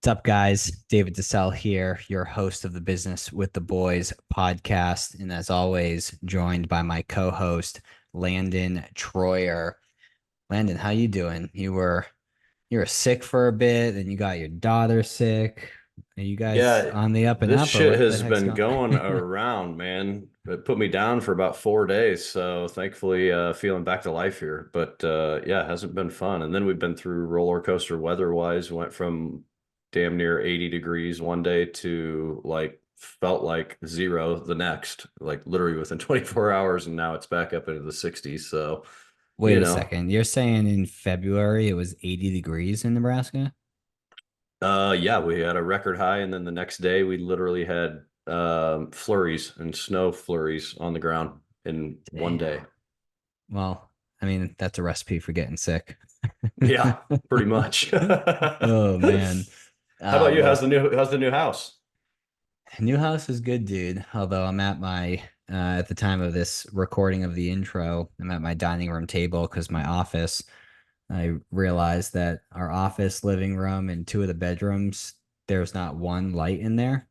What's up, guys? David DeSell here, your host of the Business with the Boys podcast. And as always, joined by my co-host, Landon Troyer. Landon, how you doing? You were sick for a bit, and you got your daughter sick. Are you guys Yeah, on the up and this up, or shit what the has heck's been going going on? around, man. It put me down for about 4 days, so thankfully feeling back to life here. But yeah, it hasn't been fun. And then we've been through roller coaster weather-wise. Went from damn near 80 degrees one day to like felt like zero the next, like literally within 24 hours, and now it's back up into the 60s. So, Wait you a know, second. You're saying in February it was 80 degrees in Nebraska? yeah, we had a record high, and then the next day we literally had flurries and snow flurries on the ground in one Damn. day. Well, I mean, that's a recipe for getting sick. Yeah, pretty much. Oh man. How about you? Well, How's the new house? new house is good, dude. Although I'm at my at the time of this recording of the intro, I'm at my dining room table because my office, I realized that our office, living room, and two of the bedrooms, there's not one light in there.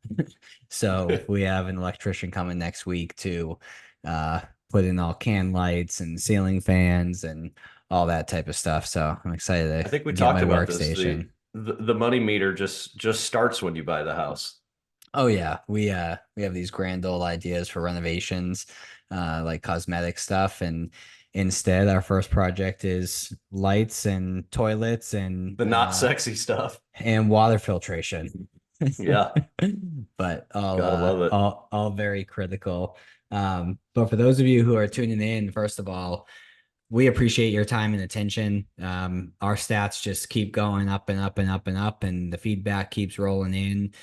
So we have an electrician coming next week to uh put in all can lights and ceiling fans and all that type of stuff. So I'm excited I think we to get talked my about this. workstation. The money meter just starts when you buy the house. Oh yeah, we have these grand old ideas for renovations, like cosmetic stuff, and instead our first project is lights and toilets The not sexy stuff. and water filtration. Yeah, But gotta love it. all very critical. But for those of you who are tuning in, first of all, we appreciate your time and attention. Our stats just keep going up and up and up and up, and the feedback keeps rolling in.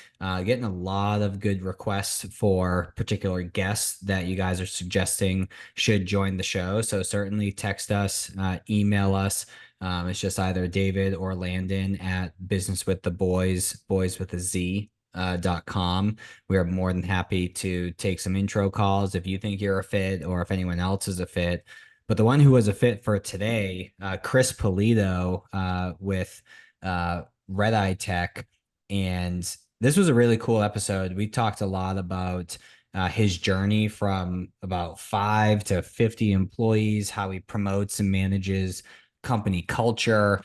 Getting a lot of good requests for particular guests that you guys are suggesting should join the show. So certainly text us, email us. It's just either David or Landon at Business with the Boys, boys with a Z. .com. We are more than happy to take some intro calls if you think you're a fit or if anyone else is a fit. But the one who was a fit for today, Chris Polito with RediTech. And this was a really cool episode. We talked a lot about his journey from about 5 to 50 employees, how he promotes and manages company culture,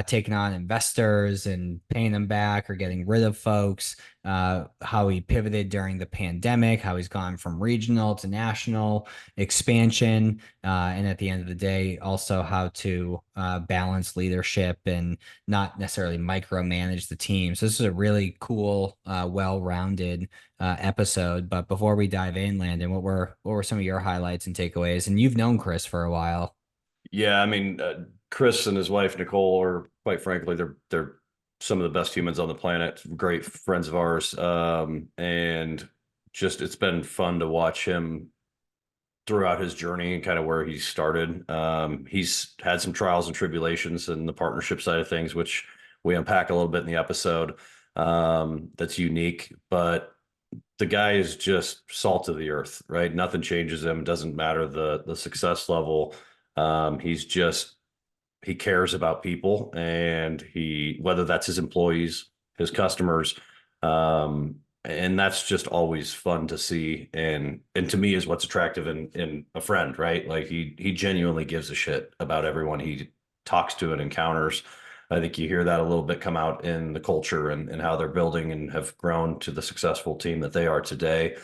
taking on investors and paying them back or getting rid of folks, how he pivoted during the pandemic, how he's gone from regional to national expansion, and at the end of the day, also how to balance leadership and not necessarily micromanage the team. So this is a really cool, well-rounded episode. But before we dive in, Landon, what were some of your highlights and takeaways? And you've known Chris for a while. Yeah, I mean, Chris and his wife Nicole are, quite frankly, they're some of the best humans on the planet. Great friends of ours, and just it's been fun to watch him throughout his journey and kind of where he started. He's had some trials and tribulations in the partnership side of things, which we unpack a little bit in the episode. That's unique, but the guy is just salt of the earth, right? Nothing changes him. It doesn't matter the success level. He's just he cares about people, and he whether that's his employees, his customers, and that's just always fun to see. And to me is what's attractive in a friend, right? Like he genuinely gives a shit about everyone he talks to and encounters. I think you hear that a little bit come out in the culture and how they're building and have grown to the successful team that they are today.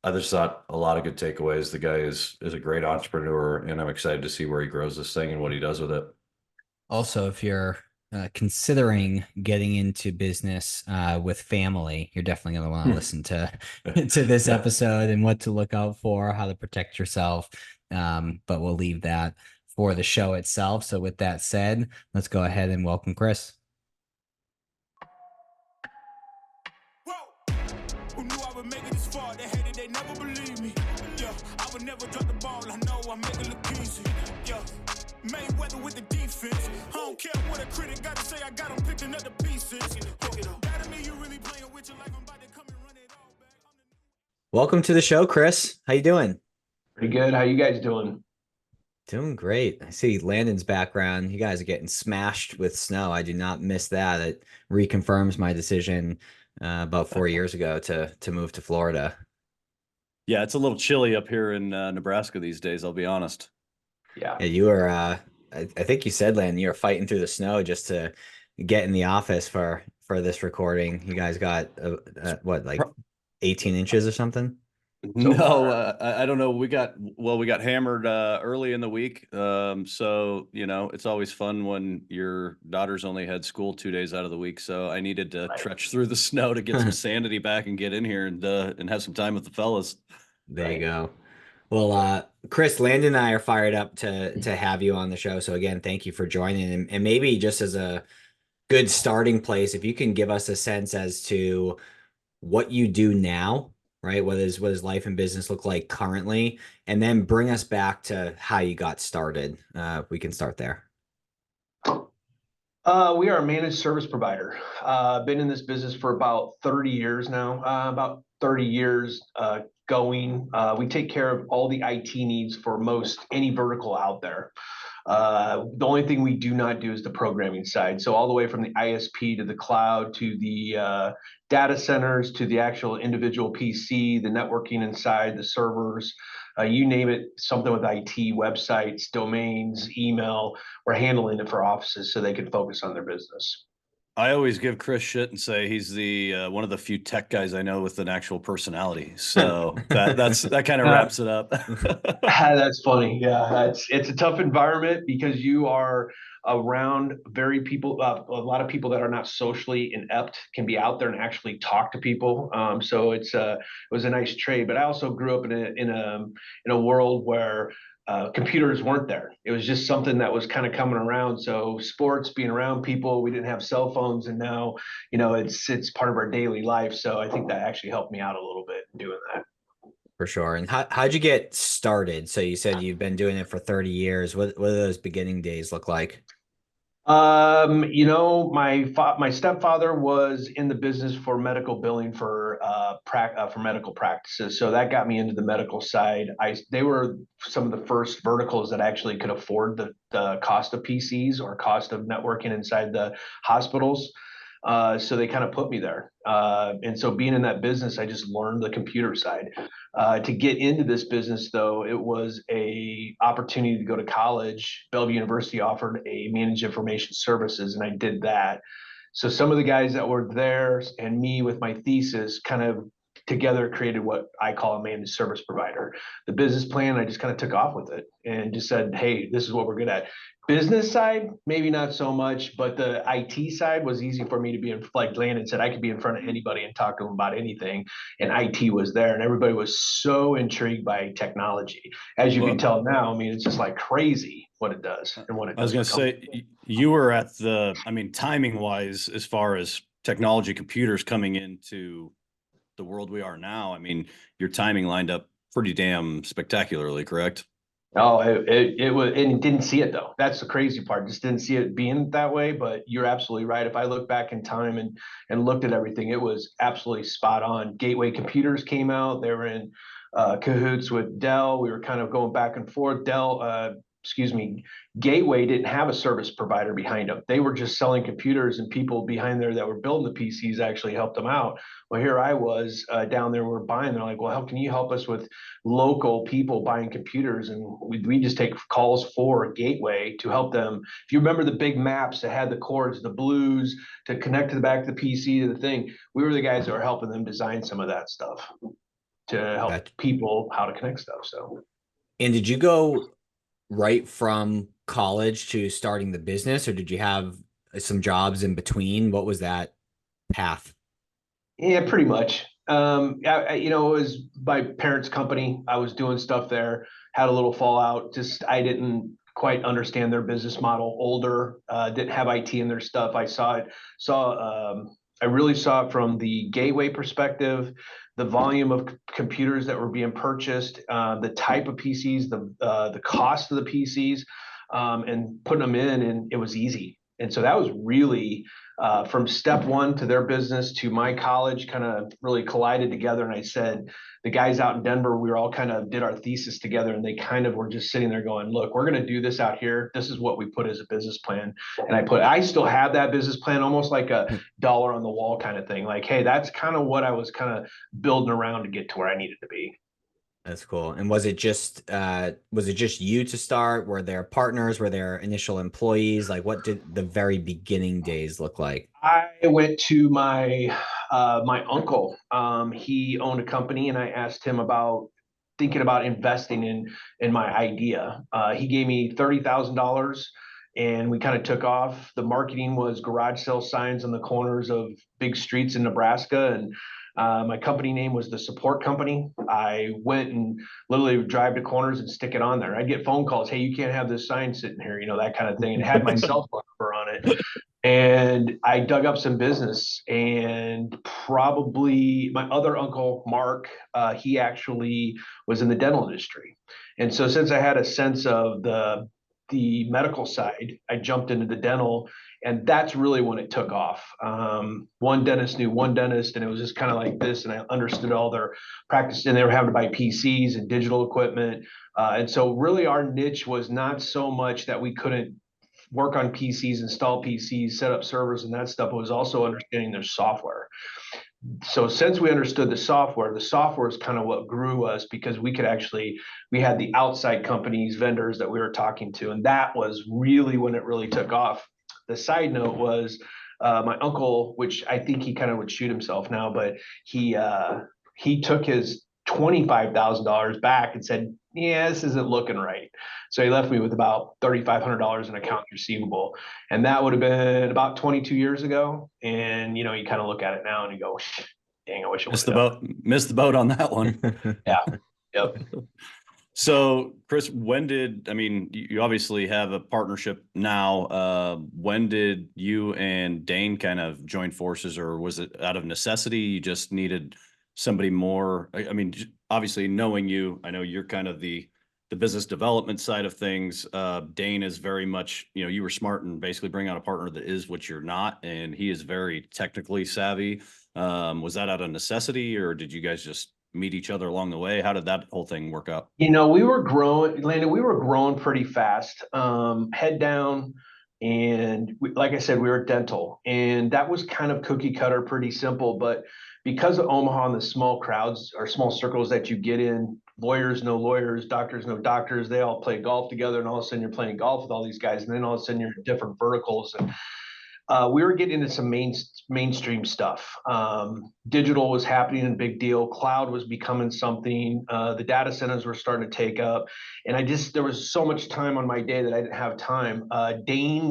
I just thought a lot of good takeaways. The guy is a great entrepreneur, and I'm excited to see where he grows this thing and what he does with it. Also, if you're considering getting into business with family, you're definitely going to want to listen to to this Yeah. episode and what to look out for, how to protect yourself. But we'll leave that for the show itself. So, with that said, let's go ahead and welcome Chris. Whoa. Who knew I would make it this far? They hated, they never believe me. Yeah, I would never drop the ball. I know I make it look easy. Yeah, Mayweather with the defense. I don't care what a critic got to say. I got them picking up the pieces. That mean you really playing with your life. I'm about to come and run it all back. Welcome to the show, Chris. How you doing? Pretty good. How you guys doing? Doing great. I see Landon's background. You guys are getting smashed with snow. I do not miss that. It reconfirms my decision about 4 years ago to move to Florida. Yeah, it's a little chilly up here in Nebraska these days, I'll be honest. Yeah, you were. I think you said, Landon, you were fighting through the snow just to get in the office for this recording. You guys got what, like 18 inches or something? No, I don't know. We got hammered early in the week. So, it's always fun when your daughters only had school 2 days out of the week. So I needed to trudge through the snow to get some sanity back and get in here and have some time with the fellas. There you go. Well, Chris, Landon and I are fired up to have you on the show. So again, thank you for joining. And maybe just as a good starting place, if you can give us a sense as to what you do now, right? What does life and business look like currently? And then bring us back to how you got started. We can start there. We are a managed service provider. Been in this business for about 30 years now, about 30 years going. We take care of all the IT needs for most any vertical out there. The only thing we do not do is the programming side. So all the way from the ISP to the cloud to the data centers to the actual individual PC, the networking inside, the servers, you name it, something with IT, websites, domains, email, we're handling it for offices so they can focus on their business. I always give Chris shit and say he's the one of the few tech guys I know with an actual personality. So that kind of wraps it up. That's funny. Yeah, it's a tough environment because you are around a lot of people that are not socially inept can be out there and actually talk to people. So it was a nice trade. But I also grew up in a world where computers weren't there. It was just something that was kind of coming around. So sports, being around people, we didn't have cell phones, and now it's part of our daily life. So I think that actually helped me out a little bit doing that. For sure. And how'd you get started? So you said you've been doing it for 30 years. What do those beginning days look like? My stepfather was in the business for medical billing for medical practices, so that got me into the medical side. They were some of the first verticals that actually could afford the cost of PCs or cost of networking inside the hospitals. So they kind of put me there. And so being in that business, I just learned the computer side. To get into this business, though, it was a opportunity to go to college. Bellevue University offered a managed information services, and I did that. So some of the guys that were there and me with my thesis kind of together created what I call a managed service provider. The business plan, I just kind of took off with it and just said, hey, this is what we're good at. Business side, maybe not so much, but the IT side was easy for me to be in. Like Landon said, I could be in front of anybody and talk to them about anything, and IT was there, and everybody was so intrigued by technology. As you can tell now, I mean, it's just like crazy what it does and what it does. I was going to say, you were at timing wise, as far as technology, computers coming into the world we are now, I mean, your timing lined up pretty damn spectacularly, correct? Oh, it was, and didn't see it though. That's the crazy part. Just didn't see it being that way. But you're absolutely right. If I look back in time and looked at everything, it was absolutely spot on. Gateway computers came out. They were in cahoots with Dell. We were kind of going back and forth. Gateway didn't have a service provider behind them. They were just selling computers, and people behind there that were building the PCs actually helped them out. Well, here I was down there, we're buying. They're like, well, how can you help us with local people buying computers? And we just take calls for Gateway to help them. If you remember the big maps that had the cords, the blues to connect to the back of the PC to the thing, we were the guys that were helping them design some of that stuff to help people how to connect stuff. So, and did you go right from college to starting the business, or did you have some jobs in between? What was that path? Yeah, pretty much. It was my parents' company. I was doing stuff there, had a little fallout. Just I didn't quite understand their business model. Older, didn't have IT in their stuff. I really saw it from the Gateway perspective, the volume of computers that were being purchased, the type of PCs, the cost of the PCs, and putting them in, and it was easy. And so that was really from step one to their business to my college kind of really collided together. And I said, the guys out in Denver, we were all kind of did our thesis together, and they kind of were just sitting there going, look, we're going to do this out here. This is what we put as a business plan. And I still have that business plan, almost like a dollar on the wall kind of thing. Like, hey, that's kind of what I was kind of building around to get to where I needed to be. That's cool. And was it just you to start? Were there partners? Were there initial employees? Like, what did the very beginning days look like? I went to my my uncle. He owned a company, and I asked him about thinking about investing in my idea. He gave me $30,000, and we kind of took off. The marketing was garage sale signs on the corners of big streets in Nebraska, and my company name was the Support Company. I went and literally would drive to corners and stick it on there. I'd get phone calls, hey, you can't have this sign sitting here, that kind of thing. And it had my cell phone number on it. And I dug up some business, and probably my other uncle, Mark, he actually was in the dental industry. And so since I had a sense of the medical side, I jumped into the dental, and that's really when it took off. One dentist knew one dentist, and it was just kind of like this, and I understood all their practice, and they were having to buy PCs and digital equipment. And so really our niche was not so much that we couldn't work on PCs, install PCs, set up servers and that stuff. It was also understanding their software. So since we understood the software is kind of what grew us, because we had the outside companies, vendors that we were talking to. And that was really when it really took off. The side note was my uncle, which I think he kind of would shoot himself now, but he took his $25,000 back and said, yeah, this isn't looking right. So he left me with about $3,500 in accounts receivable. And that would have been about 22 years ago. And, you kind of look at it now and you go, dang, I wish it was missed the boat on that one. Yeah. Yep. So Chris, you obviously have a partnership now. When did you and Dane kind of join forces, or was it out of necessity? You just needed somebody more? Obviously knowing you, I know you're kind of the business development side of things. Dane is very much, you were smart and basically bring out a partner that is what you're not, and he is very technically savvy. Was that out of necessity, or did you guys just meet each other along the way? How did that whole thing work out? We were growing, Landon, we were growing pretty fast, head down. And like I said, we were dental, and that was kind of cookie cutter, pretty simple. But because of Omaha and the small crowds or small circles that you get in, lawyers know lawyers, doctors know doctors, they all play golf together, and all of a sudden you're playing golf with all these guys, and then all of a sudden you're in different verticals. And we were getting into some mainstream stuff. Digital was happening, a big deal. Cloud was becoming something. The data centers were starting to take up. And there was so much time on my day that I didn't have time. Dane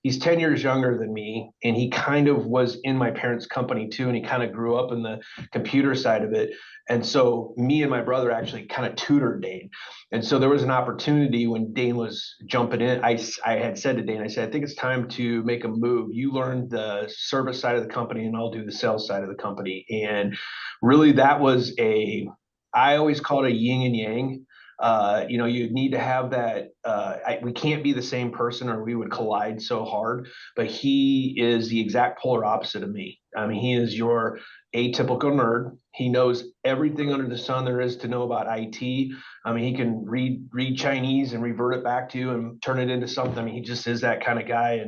he's 10 years younger than me, and he kind of was in my parents' company too. And he kind of grew up in the computer side of it. And so me and my brother actually kind of tutored Dane. And so there was an opportunity when Dane was jumping in. I had said to Dane, I said, I think it's time to make a move. You learn the service side of the company, and I'll do the sales side of the company. And really that was I always call it a yin and yang. You need to have that. We can't be the same person, or we would collide so hard. But he is the exact polar opposite of me. He is your atypical nerd. He knows everything under the sun there is to know about IT. He can read Chinese and revert it back to you and turn it into something. He just is that kind of guy.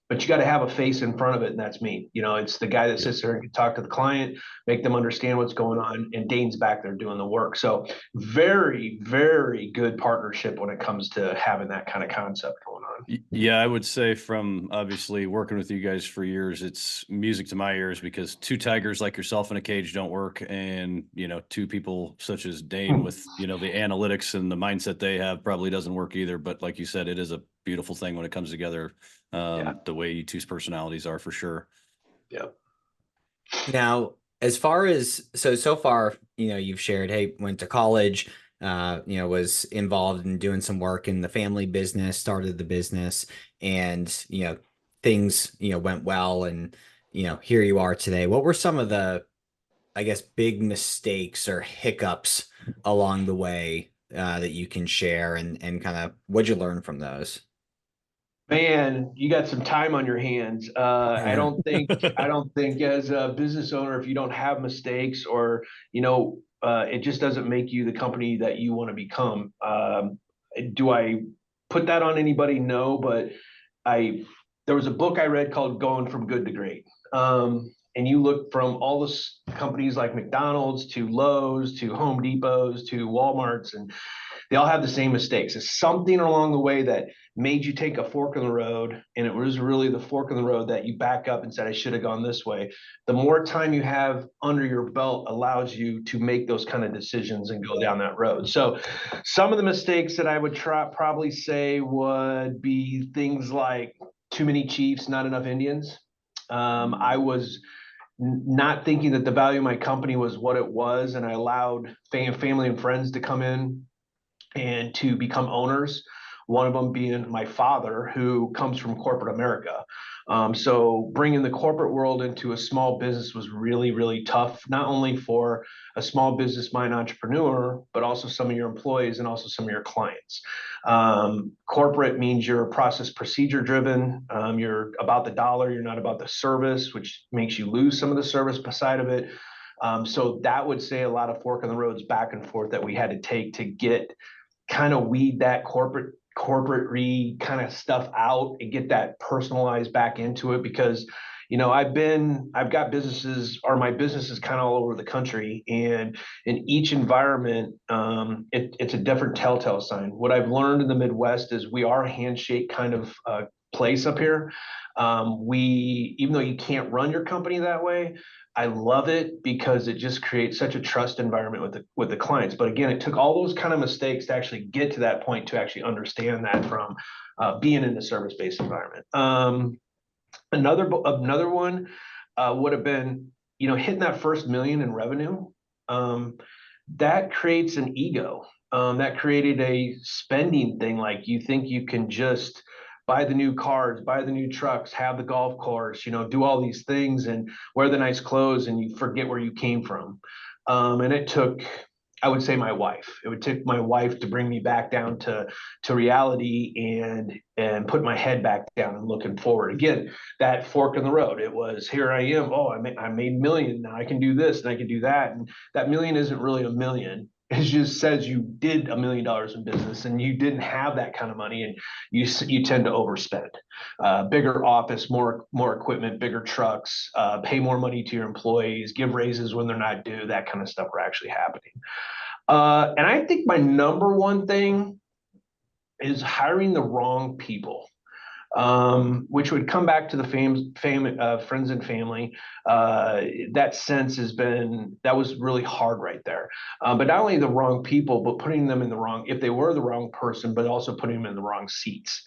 But you got to have a face in front of it, and that's me. It's the guy that sits there and can talk to the client, make them understand what's going on, and Dane's back there doing the work. So very, very good partnership when it comes to having that kind of concept going on. Yeah, I would say from obviously working with you guys for years, it's music to my ears, because two tigers like yourself in a cage don't work. And, two people such as Dane with, the analytics and the mindset they have probably doesn't work either. But like you said, it is a beautiful thing when it comes together. The way you two's personalities are, for sure. Yep. Now, as far as so far, you've shared, hey, went to college, was involved in doing some work in the family business, started the business, and things went well, and here you are today. What were some of the, I guess, big mistakes or hiccups along the way that you can share, and kind of what'd you learn from those? Man, you got some time on your hands. I don't think as a business owner, if you don't have mistakes or, it just doesn't make you the company that you want to become. Do I put that on anybody? No, but there was a book I read called Going from Good to Great. And you look from all the companies like McDonald's to Lowe's to Home Depots to Walmart's, and they all have the same mistakes. It's something along the way that made you take a fork in the road, and it was really the fork in the road that you back up and said, I should have gone this way. The more time you have under your belt allows you to make those kind of decisions and go down that road. So some of the mistakes that I would probably say would be things like too many chiefs, not enough Indians. I was not thinking that the value of my company was what it was, and I allowed family and friends to come in and to become owners. One of them being my father, who comes from corporate America. So bringing the corporate world into a small business was really, really tough, not only for a small business mind entrepreneur, but also some of your employees and also some of your clients. Corporate means you're process procedure driven. You're about the dollar, you're not about the service, which makes you lose some of the service side of it. So that would say a lot of fork in the roads back and forth that we had to take to get kind of weed that corporate kind of stuff out and get that personalized back into it. Because I've got businesses, or my business is kind of all over the country, and in each environment it's a different telltale sign. What I've learned in the Midwest is we are a handshake kind of place up here. Even though you can't run your company that way, I love it because it just creates such a trust environment with the clients. But again, it took all those kind of mistakes to actually get to that point to actually understand that from being in the service-based environment. Another one would have been, hitting that first million in revenue. That creates an ego. That created a spending thing. Like, you think you can just buy the new cars, buy the new trucks, have the golf course, do all these things and wear the nice clothes, and you forget where you came from. And it took, I would say, my wife. It would take my wife to bring me back down to reality and put my head back down and looking forward. Again, that fork in the road. It was, here I am. Oh, I made $1 million. Now I can do this and I can do that. And that million isn't really $1 million. It just says you did $1 million in business and you didn't have that kind of money, and you tend to overspend. Bigger office, more equipment, bigger trucks, pay more money to your employees, give raises when they're not due. That kind of stuff were actually happening. And I think my number one thing is hiring the wrong people. Which would come back to the friends and family. That sense that was really hard right there. But not only the wrong people, but putting them in if they were the wrong person, but also putting them in the wrong seats.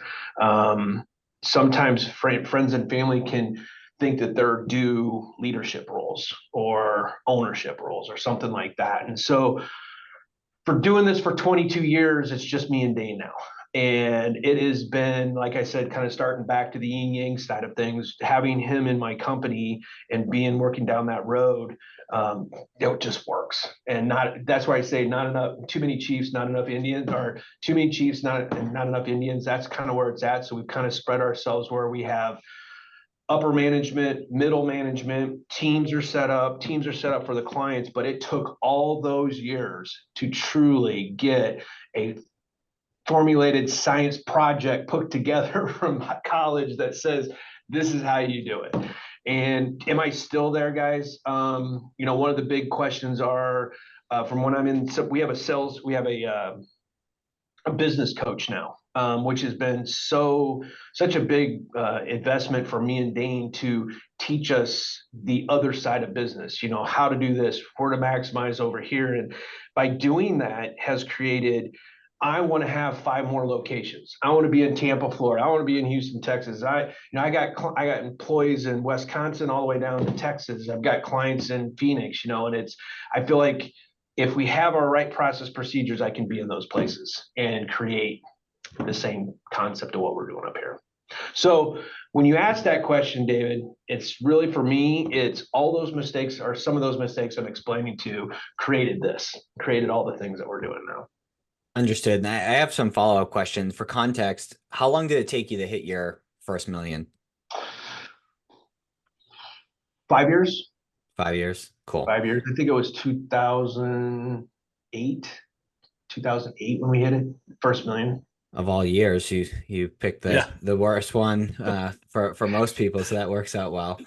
Sometimes friends and family can think that they're due leadership roles or ownership roles or something like that. And so for doing this for 22 years, it's just me and Dane now. And it has been, like I said, kind of starting back to the yin yang side of things, having him in my company and working down that road. It just works. And that's why I say too many chiefs, not enough Indians, or too many chiefs, not enough Indians. That's kind of where it's at. So we've kind of spread ourselves where we have upper management, middle management, teams are set up for the clients, but it took all those years to truly get a formulated science project put together from college that says, this is how you do it. And am I still there, guys? One of the big questions are from when I'm in, so we have a business coach now, which has been such a big investment for me and Dane to teach us the other side of business, how to do this, where to maximize over here. And by doing that has created, I want to have 5 more locations. I want to be in Tampa, Florida. I want to be in Houston, Texas. I got employees in Wisconsin all the way down to Texas. I've got clients in Phoenix, and I feel like if we have our right process procedures, I can be in those places and create the same concept of what we're doing up here. So when you ask that question, David, it's really, for me, it's all those mistakes, or some of those mistakes I'm explaining to, created all the things that we're doing now. Understood. And I have some follow-up questions for context. How long did it take you to hit your first million? 5 years. 5 years. Cool. 5 years. I think it was 2008 when we hit it. First million. Of all years, you picked the worst one for most people, so that works out well.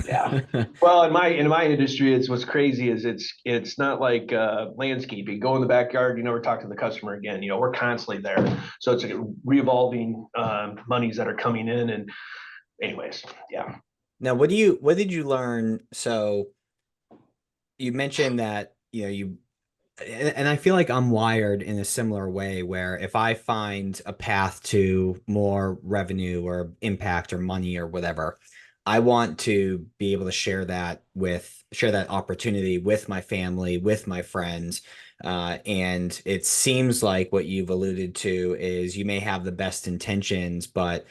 Yeah. Well, in my industry, it's what's crazy is it's not like landscaping. Go in the backyard, you never talk to the customer again. We're constantly there, so it's like revolving monies that are coming in. And anyways, yeah. Now, what did you learn? So you mentioned that and I feel like I'm wired in a similar way where if I find a path to more revenue or impact or money or whatever, I want to be able to share that opportunity with my family, with my friends. And it seems like what you've alluded to is you may have the best intentions, but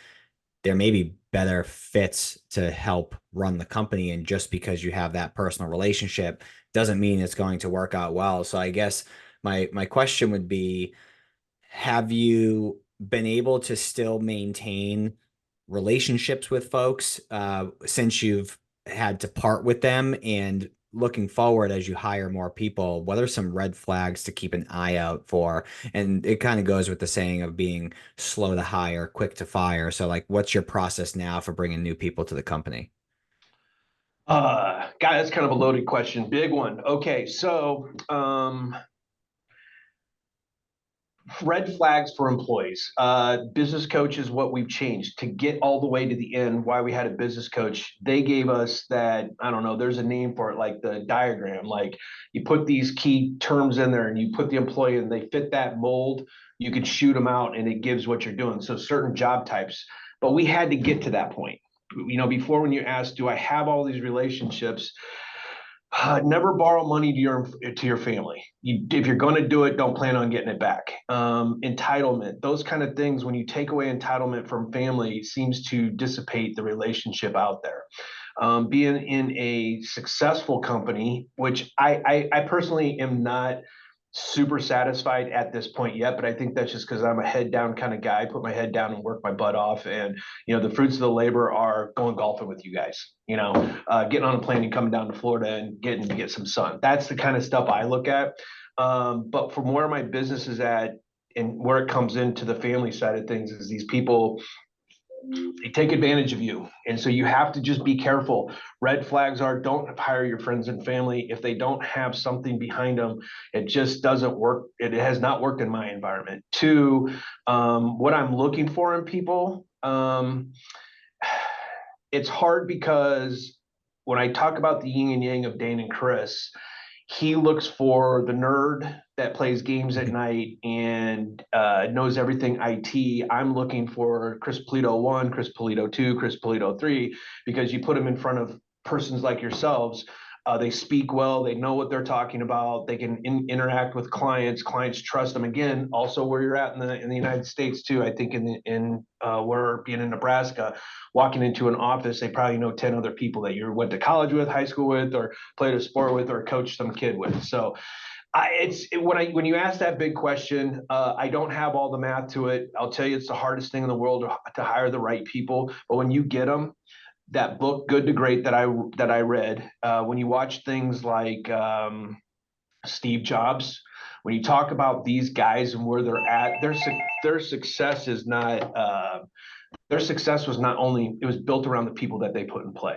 there may be better fits to help run the company. And just because you have that personal relationship doesn't mean it's going to work out well. So I guess my question would be, have you been able to still maintain relationships with folks since you've had to part with them? And looking forward, as you hire more people, what are some red flags to keep an eye out for? And it kind of goes with the saying of being slow to hire, quick to fire. So like, what's your process now for bringing new people to the company? God, that's kind of a loaded question. Big one. Okay, so red flags for employees. Business coach is what we've changed to get all the way to the end. Why we had a business coach, they gave us that, I don't know, there's a name for it, like the diagram. Like you put these key terms in there and you put the employee and they fit that mold, you can shoot them out and it gives what you're doing. So certain job types, but we had to get to that point. Before, when you asked, do I have all these relationships? Never borrow money to your family. If you're going to do it, don't plan on getting it back. Entitlement, those kind of things. When you take away entitlement from family, seems to dissipate the relationship out there. Being in a successful company, which I personally am not super satisfied at this point yet, but I think that's just because I'm a head down kind of guy. Put my head down and work my butt off, and the fruits of the labor are going golfing with you guys. Getting on a plane and coming down to Florida and getting to get some sun. That's the kind of stuff I look at. But from where my business is at and where it comes into the family side of things, is these people, they take advantage of you. And so you have to just be careful. Red flags are, don't hire your friends and family if they don't have something behind them. It just doesn't work. It has not worked in my environment. Two, what I'm looking for in people, it's hard because when I talk about the yin and yang of Dane and Chris, he looks for the nerd that plays games at night and knows everything IT. I'm looking for Chris Polito 1, Chris Polito 2, Chris Polito 3, because you put them in front of persons like yourselves. They speak well. They know what they're talking about. They can interact with clients. Clients trust them. Again, also where you're at in the United States too. I think in where being in Nebraska, walking into an office, they probably know 10 other people that you went to college with, high school with, or played a sport with, or coached some kid with. So when you ask that big question, I don't have all the math to it. I'll tell you, it's the hardest thing in the world to hire the right people. But when you get them, that book, Good to Great, that I read, when you watch things like Steve Jobs, when you talk about these guys and where they're at, their success is not. Their success was not only, it was built around the people that they put in play.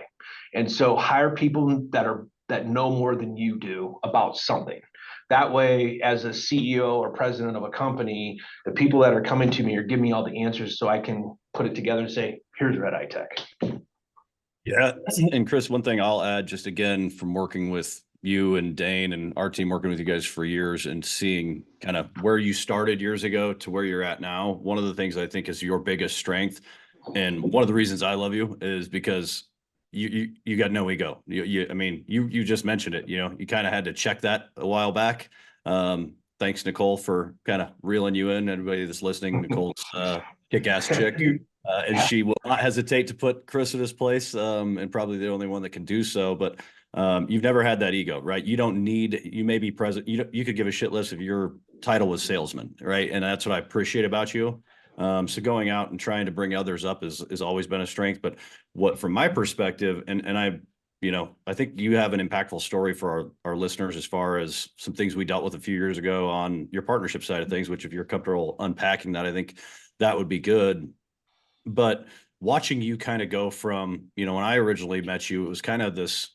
And so hire people that know more than you do about something. That way, as a CEO or president of a company, the people that are coming to me are giving me all the answers so I can put it together and say, here's RediTech. Yeah. And Chris, one thing I'll add, just again, from working with you and Dane and our team, working with you guys for years and seeing kind of where you started years ago to where you're at now. One of the things I think is your biggest strength, and one of the reasons I love you, is because you got no ego. You just mentioned it. You kind of had to check that a while back. Thanks, Nicole, for kind of reeling you in. Everybody that's listening, Nicole's kick-ass chick. And she will not hesitate to put Chris in his place, and probably the only one that can do so. But you've never had that ego, right? You don't need, you may be present. You could give a shit less if you're title was salesman, right? And that's what I appreciate about you. So going out and trying to bring others up is always been a strength. But what, from my perspective, and I, I think you have an impactful story for our listeners as far as some things we dealt with a few years ago on your partnership side of things, which if you're comfortable unpacking that, I think that would be good. But watching you kind of go from, when I originally met you, it was kind of this,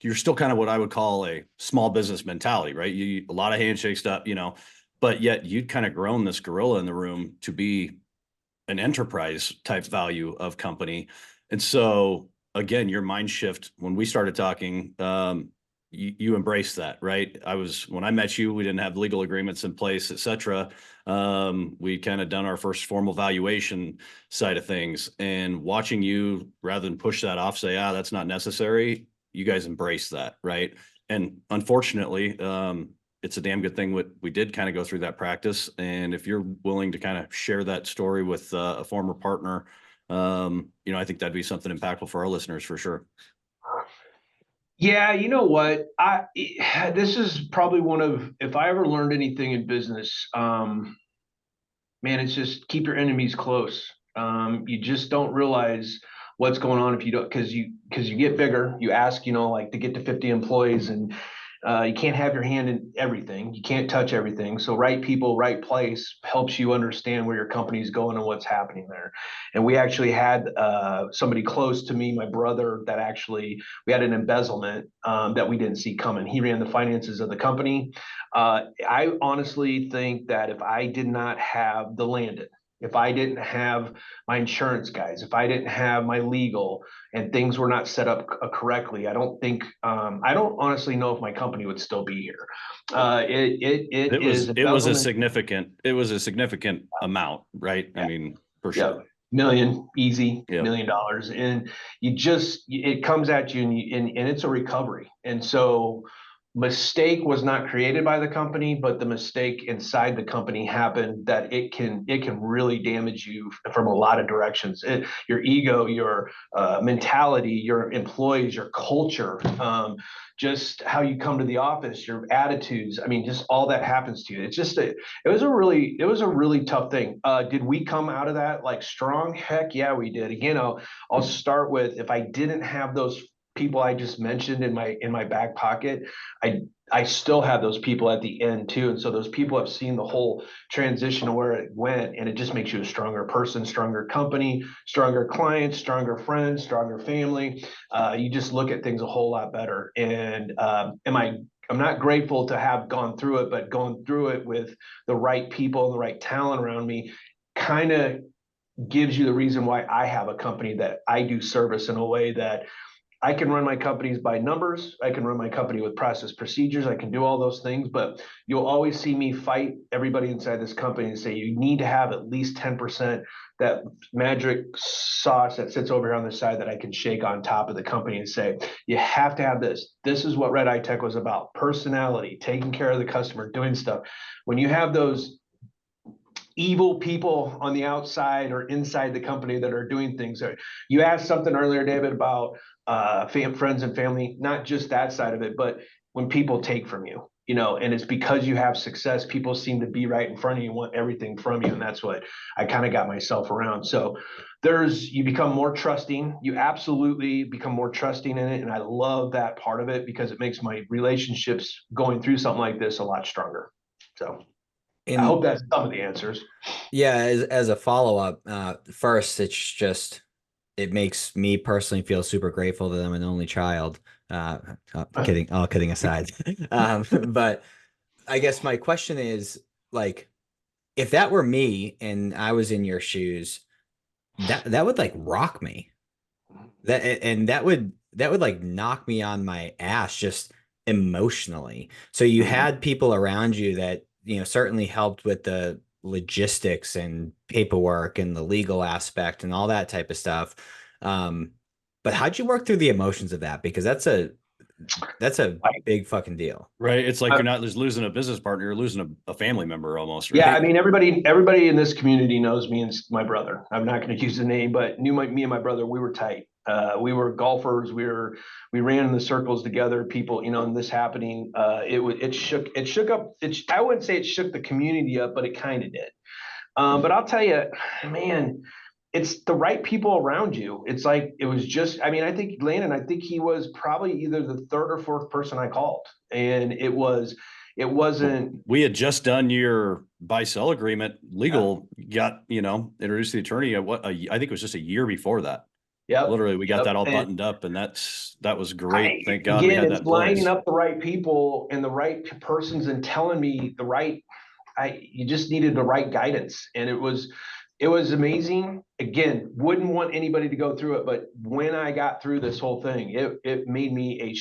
you're still kind of what I would call a small business mentality, right? You a lot of handshake stuff, but yet you'd kind of grown this gorilla in the room to be an enterprise type value of company. And so again, your mind shift when we started talking, you embraced that, right? When I met you, we didn't have legal agreements in place, et cetera. We kind of done our first formal valuation side of things, and watching you, rather than push that off, say, that's not necessary. You guys embrace that, right? And unfortunately, it's a damn good thing what we did kind of go through that practice. And if you're willing to kind of share that story with a former partner, I think that'd be something impactful for our listeners for sure. Yeah, you know what? This is probably if I ever learned anything in business, man, it's just keep your enemies close. You just don't realize what's going on if you don't, because you get bigger. You ask, like to get to 50 employees, and you can't have your hand in everything. You can't touch everything. So right people, right place helps you understand where your company is going and what's happening there. And we actually had somebody close to me, my brother, that we had an embezzlement that we didn't see coming. He ran the finances of the company. I honestly think that if I did not have the Landon, if I didn't have my insurance guys, if I didn't have my legal, and things were not set up correctly, I don't honestly know if my company would still be here. It was a significant amount, right? Yeah. I mean, for sure. Million, easy, $1 million. And it comes at you, and it's a recovery. And so mistake was not created by the company, but the mistake inside the company happened that it can really damage you from a lot of directions. Your ego, your mentality, your employees, your culture, just how you come to the office, your attitudes. I mean, just all that happens to you. It's just it was a really tough thing. Did we come out of that like strong? Heck yeah, we did. Again, I'll start with, if I didn't have those people I just mentioned in my back pocket, I still have those people at the end too. And so those people have seen the whole transition of where it went, and it just makes you a stronger person, stronger company, stronger clients, stronger friends, stronger family. You just look at things a whole lot better. And I'm not grateful to have gone through it, but going through it with the right people and the right talent around me kind of gives you the reason why I have a company that I do service in a way that I can run my companies by numbers. I can run my company with process procedures. I can do all those things, but you'll always see me fight everybody inside this company and say, you need to have at least 10% that magic sauce that sits over here on the side that I can shake on top of the company and say, you have to have this. This is what RediTech was about. Personality, taking care of the customer, doing stuff. When you have those evil people on the outside or inside the company that are doing things. You asked something earlier, David, about friends and family, not just that side of it, but when people take from you, and it's because you have success, people seem to be right in front of you and want everything from you. And that's what I kind of got myself around. So you become more trusting. You absolutely become more trusting in it. And I love that part of it because it makes my relationships going through something like this a lot stronger. So I hope that's some of the answers. Yeah, as a follow-up, first, it makes me personally feel super grateful that I'm an only child. Kidding, all kidding aside. But I guess my question is, like, if that were me and I was in your shoes, that would like rock me. That would like knock me on my ass just emotionally. So you had people around you that certainly helped with the logistics and paperwork and the legal aspect and all that type of stuff. But how'd you work through the emotions of that? Because that's a big fucking deal. Right. It's like you're not just losing a business partner, you're losing a family member almost. Right? Yeah. I mean, everybody in this community knows me and my brother. I'm not going to use the name, but knew me and my brother, we were tight. We were golfers. We ran in the circles together. People, and this happening, it shook up. I wouldn't say it shook the community up, but it kind of did. But I'll tell you, man, it's the right people around you. It's like, it was just, I think Landon, I think he was probably either the third or fourth person I called. And it wasn't. We had just done your buy-sell agreement. Legal got, introduced the attorney. I think it was just a year before that. Yeah, literally, we got that all buttoned up, and that was great. Thank God we had that lining place. up the right people and the right persons and telling me the right. You just needed the right guidance, and it was amazing. Again, wouldn't want anybody to go through it, but when I got through this whole thing, it made me a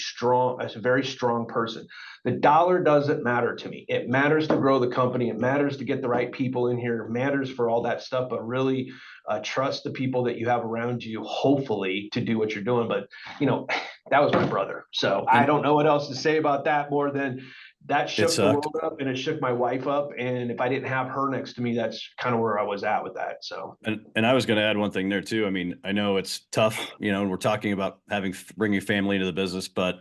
very strong person. The dollar doesn't matter to me. It matters to grow the company. It matters to get the right people in here. It matters for all that stuff, but really trust the people that you have around you, hopefully, to do what you're doing. But that was my brother. So I don't know what else to say about that more than that shook the world up, and it shook my wife up. And if I didn't have her next to me, that's kind of where I was at with that. So, and I was going to add one thing there too. I mean, I know it's tough, and we're talking about bringing family into the business, but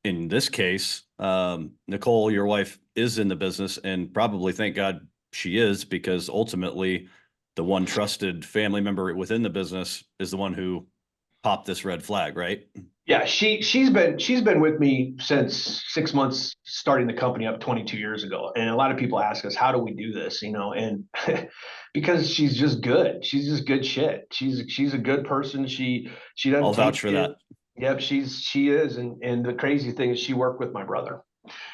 in this case, Nicole, your wife, is in the business, and probably, thank God she is, because ultimately the one trusted family member within the business is the one who popped this red flag, right? Yeah, she's been with me since 6 months, starting the company up 22 years ago. And a lot of people ask us, how do we do this? And because she's just good. She's just good shit. She's a good person. She doesn't. I'll vouch for that. Yep, she is. And the crazy thing is, she worked with my brother,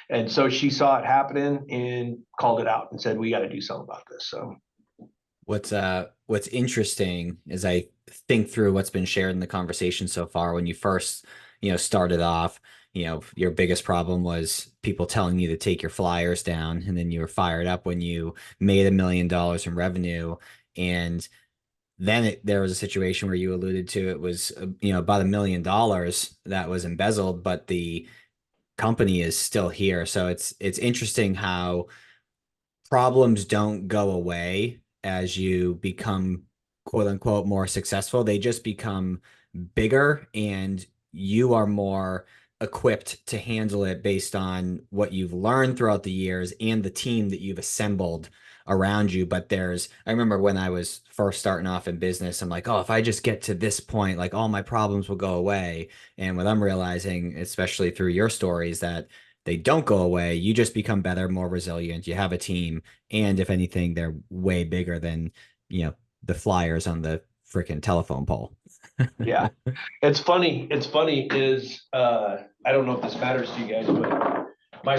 and so she saw it happening and called it out and said, we got to do something about this. So what's interesting is I think through what's been shared in the conversation so far. When you first, started off, your biggest problem was people telling you to take your flyers down, and then you were fired up when you made $1 million in revenue. And then there was a situation where you alluded to, it was, about $1 million that was embezzled, but the company is still here. So it's interesting how problems don't go away as you become, quote unquote, more successful. They just become bigger, and you are more equipped to handle it based on what you've learned throughout the years and the team that you've assembled around you. But I remember when I was first starting off in business, I'm like, oh, if I just get to this point, like, all my problems will go away. And what I'm realizing, especially through your stories, that they don't go away. You just become better, more resilient. You have a team. And if anything, they're way bigger than, the flyers on the freaking telephone pole. Yeah. It's funny is, I don't know if this matters to you guys, but my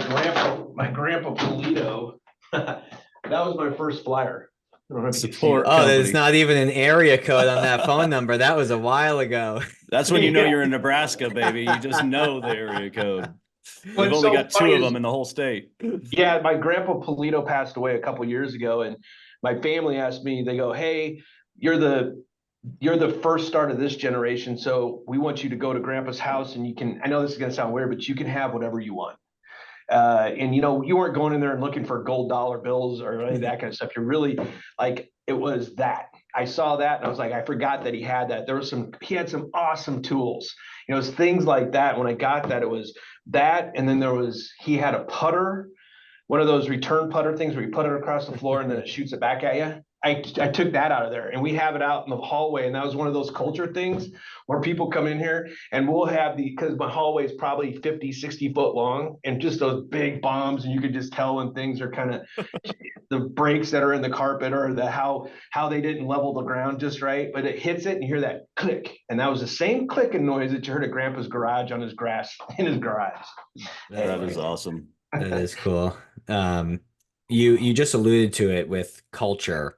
grandpa Polito, that was my first flyer. I don't know if you see it. Oh, there's not even an area code on that phone number. That was a while ago. That's when you're in Nebraska, baby. You just know the area code. We've only got 2 of them in the whole state. Yeah, my grandpa Polito passed away a couple years ago, and my family asked me, they go, hey, you're the first start of this generation, so we want you to go to grandpa's house, and I know this is going to sound weird, but you can have whatever you want. And you weren't going in there and looking for gold dollar bills or any of that kind of stuff. You're really like, it was that. I saw that and I was like, I forgot that he had that. He had some awesome tools. It was things like that. When I got that, it was that. And then he had a putter, one of those return putter things where you put it across the floor and then it shoots it back at you. I took that out of there, and we have it out in the hallway. And that was one of those culture things where people come in here and we'll have because my hallway is probably 50, 60 foot long, and just those big bombs. And you could just tell when things are kind of the breaks that are in the carpet, or how they didn't level the ground just right, but it hits it and you hear that click. And that was the same clicking noise that you heard at grandpa's garage on his grass in his garage. That is awesome. That is cool. You just alluded to it with culture.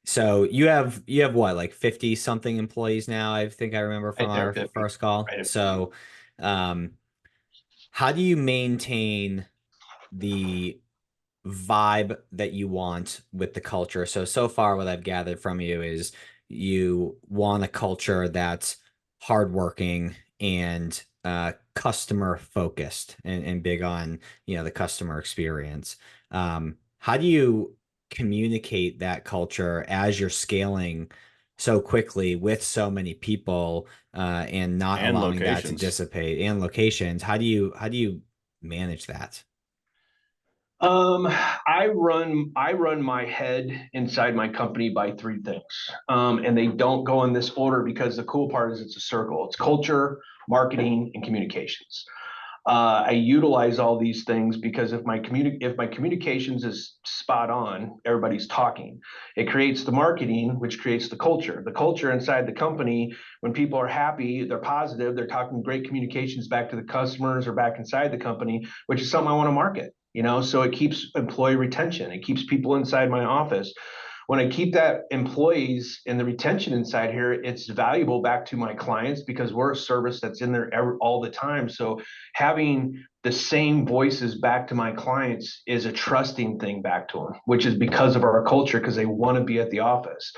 So you have what, like 50 something employees now? I think I remember from our first call. Right. So, how do you maintain the vibe that you want with the culture? So far, what I've gathered from you is you want a culture that's hardworking and customer focused and big on, the customer experience. How do you communicate that culture as you're scaling so quickly with so many people, and not And allowing that to locations. dissipate, and locations. How do you manage that? I run my head inside my company by three things. And they don't go in this order because the cool part is it's a circle. It's culture, marketing, and communications. I utilize all these things because if my communications is spot on, everybody's talking. It creates the marketing, which creates the culture. The culture inside the company, when people are happy, they're positive, they're talking great communications back to the customers or back inside the company, which is something I want to market. So it keeps employee retention. It keeps people inside my office. When I keep that employees and the retention inside here, it's valuable back to my clients because we're a service that's in there all the time. So having the same voices back to my clients is a trusting thing back to them, which is because of our culture, because they want to be at the office.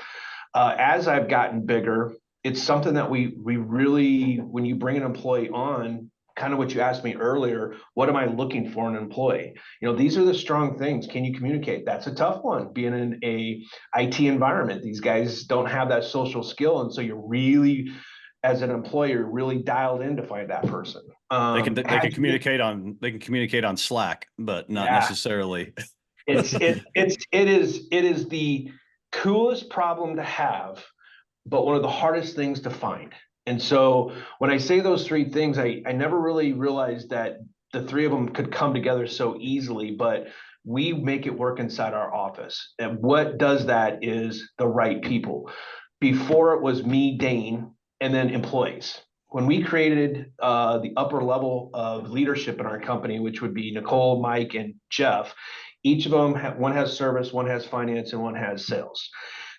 As I've gotten bigger, it's something that we really, when you bring an employee on, kind of what you asked me earlier, what am I looking for in an employee? These are the strong things. Can you communicate? That's a tough one, being in a IT environment. These guys don't have that social skill. And so you're really, as an employer, really dialed in to find that person. They can communicate on Slack, but not necessarily. It is the coolest problem to have, but one of the hardest things to find. And so when I say those three things, I never really realized that the three of them could come together so easily, but we make it work inside our office. And what does that is the right people. Before it was me, Dane, and then employees. When we created the upper level of leadership in our company, which would be Nicole, Mike, and Jeff, each of them, one has service, one has finance, and one has sales.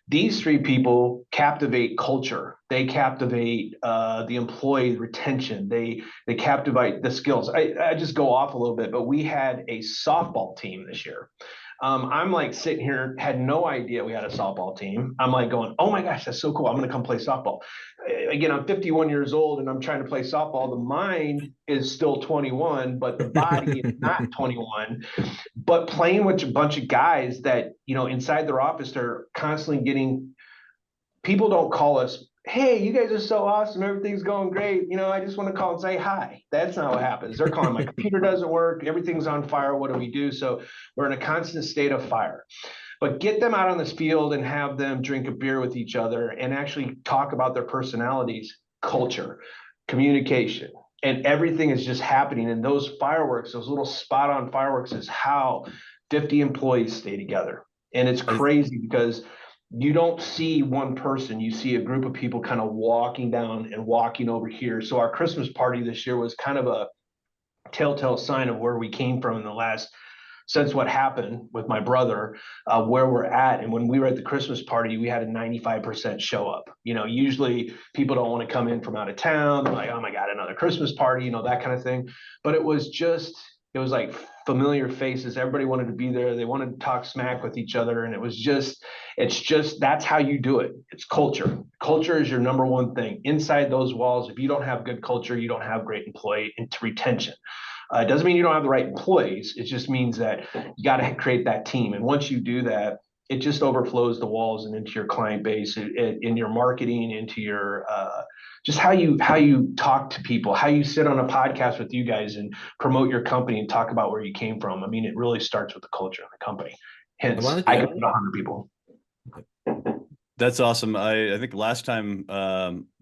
These three people captivate culture. They captivate the employee retention. They captivate the skills. I just go off a little bit, but we had a softball team this year. I'm like sitting here, had no idea we had a softball team. I'm like going, oh my gosh, that's so cool. I'm going to come play softball. Again, I'm 51 years old and I'm trying to play softball. The mind is still 21, but the body is not 21. But playing with a bunch of guys that, inside their office, they're constantly getting, people don't call us, hey, you guys are so awesome, everything's going great. I just want to call and say hi. That's not what happens. They're calling, my computer doesn't work, everything's on fire, what do we do? So we're in a constant state of fire. But get them out on this field and have them drink a beer with each other and actually talk about their personalities, culture, communication, and everything is just happening. And those fireworks, those little spot on fireworks, is how 50 employees stay together. And it's crazy because you don't see one person, you see a group of people kind of walking down and walking over here. So our Christmas party this year was kind of a telltale sign of where we came from in the last, since what happened with my brother, where we're at. And when we were at the Christmas party, we had a 95% show up. Usually people don't want to come in from out of town. They're like, oh my God, another Christmas party, that kind of thing. But it was like familiar faces. Everybody wanted to be there. They wanted to talk smack with each other. And it's just, that's how you do it. It's culture. Culture is your number one thing. Inside those walls, if you don't have good culture, you don't have great employee retention. It doesn't mean you don't have the right employees. It just means that you got to create that team. And once you do that, it just overflows the walls and into your client base, in your marketing, into your just how you talk to people, how you sit on a podcast with you guys and promote your company and talk about where you came from. I mean, it really starts with the culture of the company. Hence, I can put 100 people. That's awesome. I think last time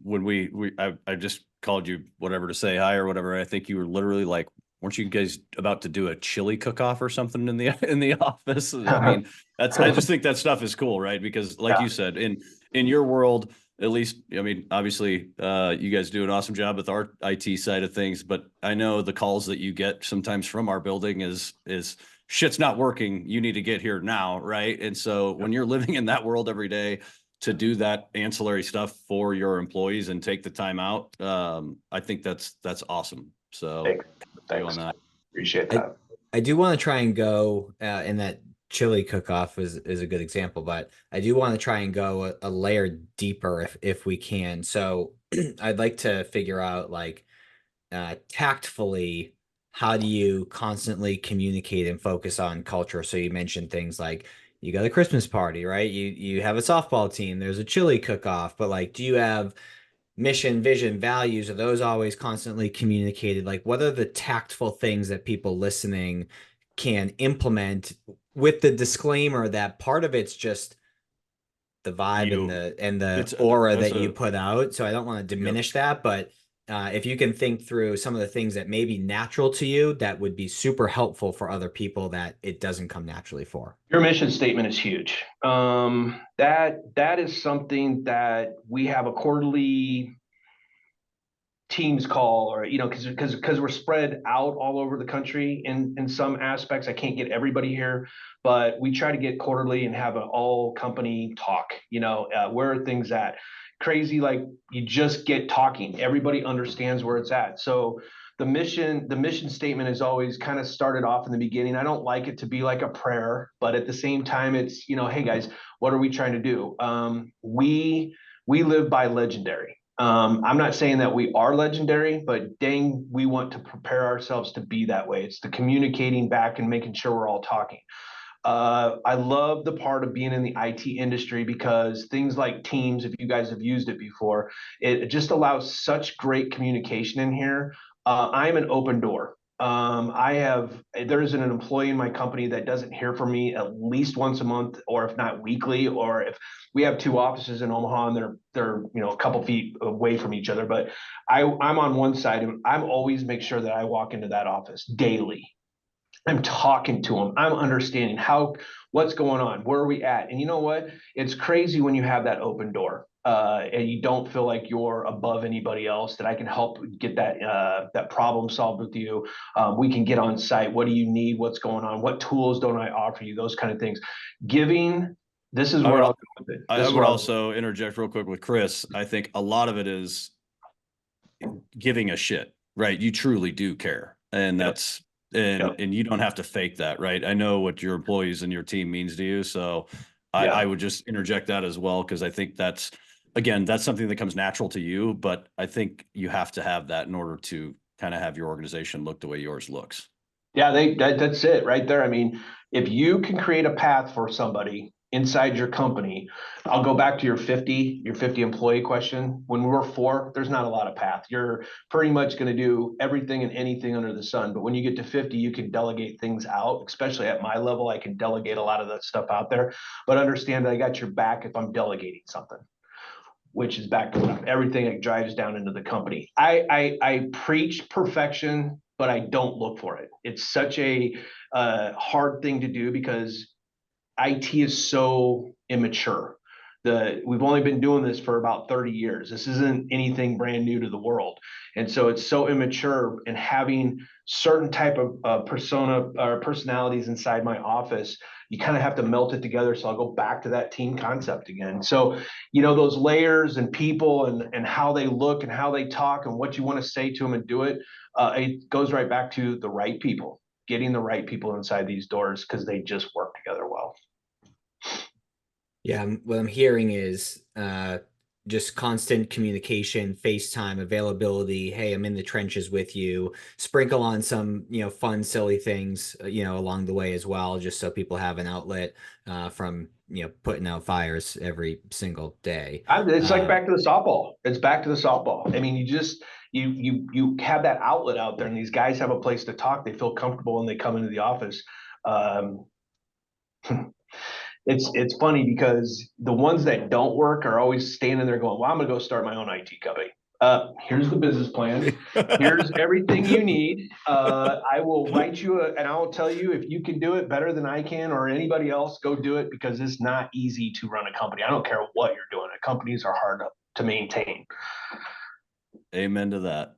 when I just called you whatever to say hi or whatever, I think you were literally like, weren't you guys about to do a chili cook-off or something in the office? I mean, I just think that stuff is cool, right? Because like you said, in your world, at least, I mean, obviously, you guys do an awesome job with our IT side of things, but I know the calls that you get sometimes from our building is shit's not working. You need to get here now, right? And so when you're living in that world every day, to do that ancillary stuff for your employees and take the time out, I think that's awesome. So thanks. Appreciate that. I do want to try and go in that chili cook-off is a good example, but I do want to try and go a layer deeper if we can. So I'd like to figure out, like, tactfully, how do you constantly communicate and focus on culture? So you mentioned things like, you got a Christmas party, right? You have a softball team, there's a chili cook-off, but like, do you have mission, vision, values? Are those always constantly communicated? Like, what are the tactful things that people listening can implement, with the disclaimer that part of it's just the vibe and the aura that you put out. So I don't want to diminish that, but if you can think through some of the things that may be natural to you, that would be super helpful for other people that it doesn't come naturally for. Your mission statement is huge. That is something that we have a quarterly teams call, or because we're spread out all over the country in some aspects. I can't get everybody here, but we try to get quarterly and have an all company talk. Where are things at? Crazy, like, you just get talking, everybody understands where it's at. So the mission statement is always kind of started off in the beginning. I don't like it to be like a prayer, but at the same time, it's, hey guys, what are we trying to do? We live by legendary. I'm not saying that we are legendary, but dang, we want to prepare ourselves to be that way. It's the communicating back and making sure we're all talking. I love the part of being in the IT industry, because things like Teams, if you guys have used it before, it just allows such great communication in here. I'm an open door. There isn't an employee in my company that doesn't hear from me at least once a month, or if not weekly, or if we have 2 offices in Omaha and they're a couple feet away from each other, but I'm on one side, and I'm always make sure that I walk into that office daily. I'm talking to them. I'm understanding what's going on. Where are we at? And you know what? It's crazy when you have that open door, and you don't feel like you're above anybody else, that I can help get that problem solved with you. We can get on site. What do you need? What's going on? What tools don't I offer you? Those kind of things. Giving. This is where I'll go with it. I would also interject real quick with Chris. I think a lot of it is giving a shit, right? You truly do care. And that's, and you don't have to fake that, right? I know what your employees and your team means to you. So I would just interject that as well, because I think that's something that comes natural to you, but I think you have to have that in order to kind of have your organization look the way yours looks. Yeah, that's it right there. I mean, if you can create a path for somebody inside your company, I'll go back to your 50 employee question. When we're 4, there's not a lot of path. You're pretty much going to do everything and anything under the sun. But when you get to 50, you can delegate things out, especially at my level. I can delegate a lot of that stuff out there, but understand that I got your back if I'm delegating something, which is back to everything that drives down into the company. I preach perfection, but I don't look for it. It's such a hard thing to do, because IT is so immature. We've only been doing this for about 30 years. This isn't anything brand new to the world. And so it's so immature, and having certain type of persona or personalities inside my office, you kind of have to melt it together. So I'll go back to that team concept again. So, those layers and people and how they look and how they talk and what you want to say to them and do it, it goes right back to the right people, getting the right people inside these doors, because they just work together well. Yeah, what I'm hearing is just constant communication, FaceTime, availability. Hey, I'm in the trenches with you. Sprinkle on some, fun, silly things, along the way as well, just so people have an outlet from, putting out fires every single day. It's like back to the softball. It's back to the softball. I mean, you have that outlet out there, and these guys have a place to talk. They feel comfortable, and they come into the office. It's funny, because the ones that don't work are always standing there going, well, I'm going to go start my own IT company. Here's the business plan. Here's everything you need. I will write you and I'll tell you if you can do it better than I can or anybody else, go do it, because it's not easy to run a company. I don't care what you're doing. Companies are hard to maintain. Amen to that.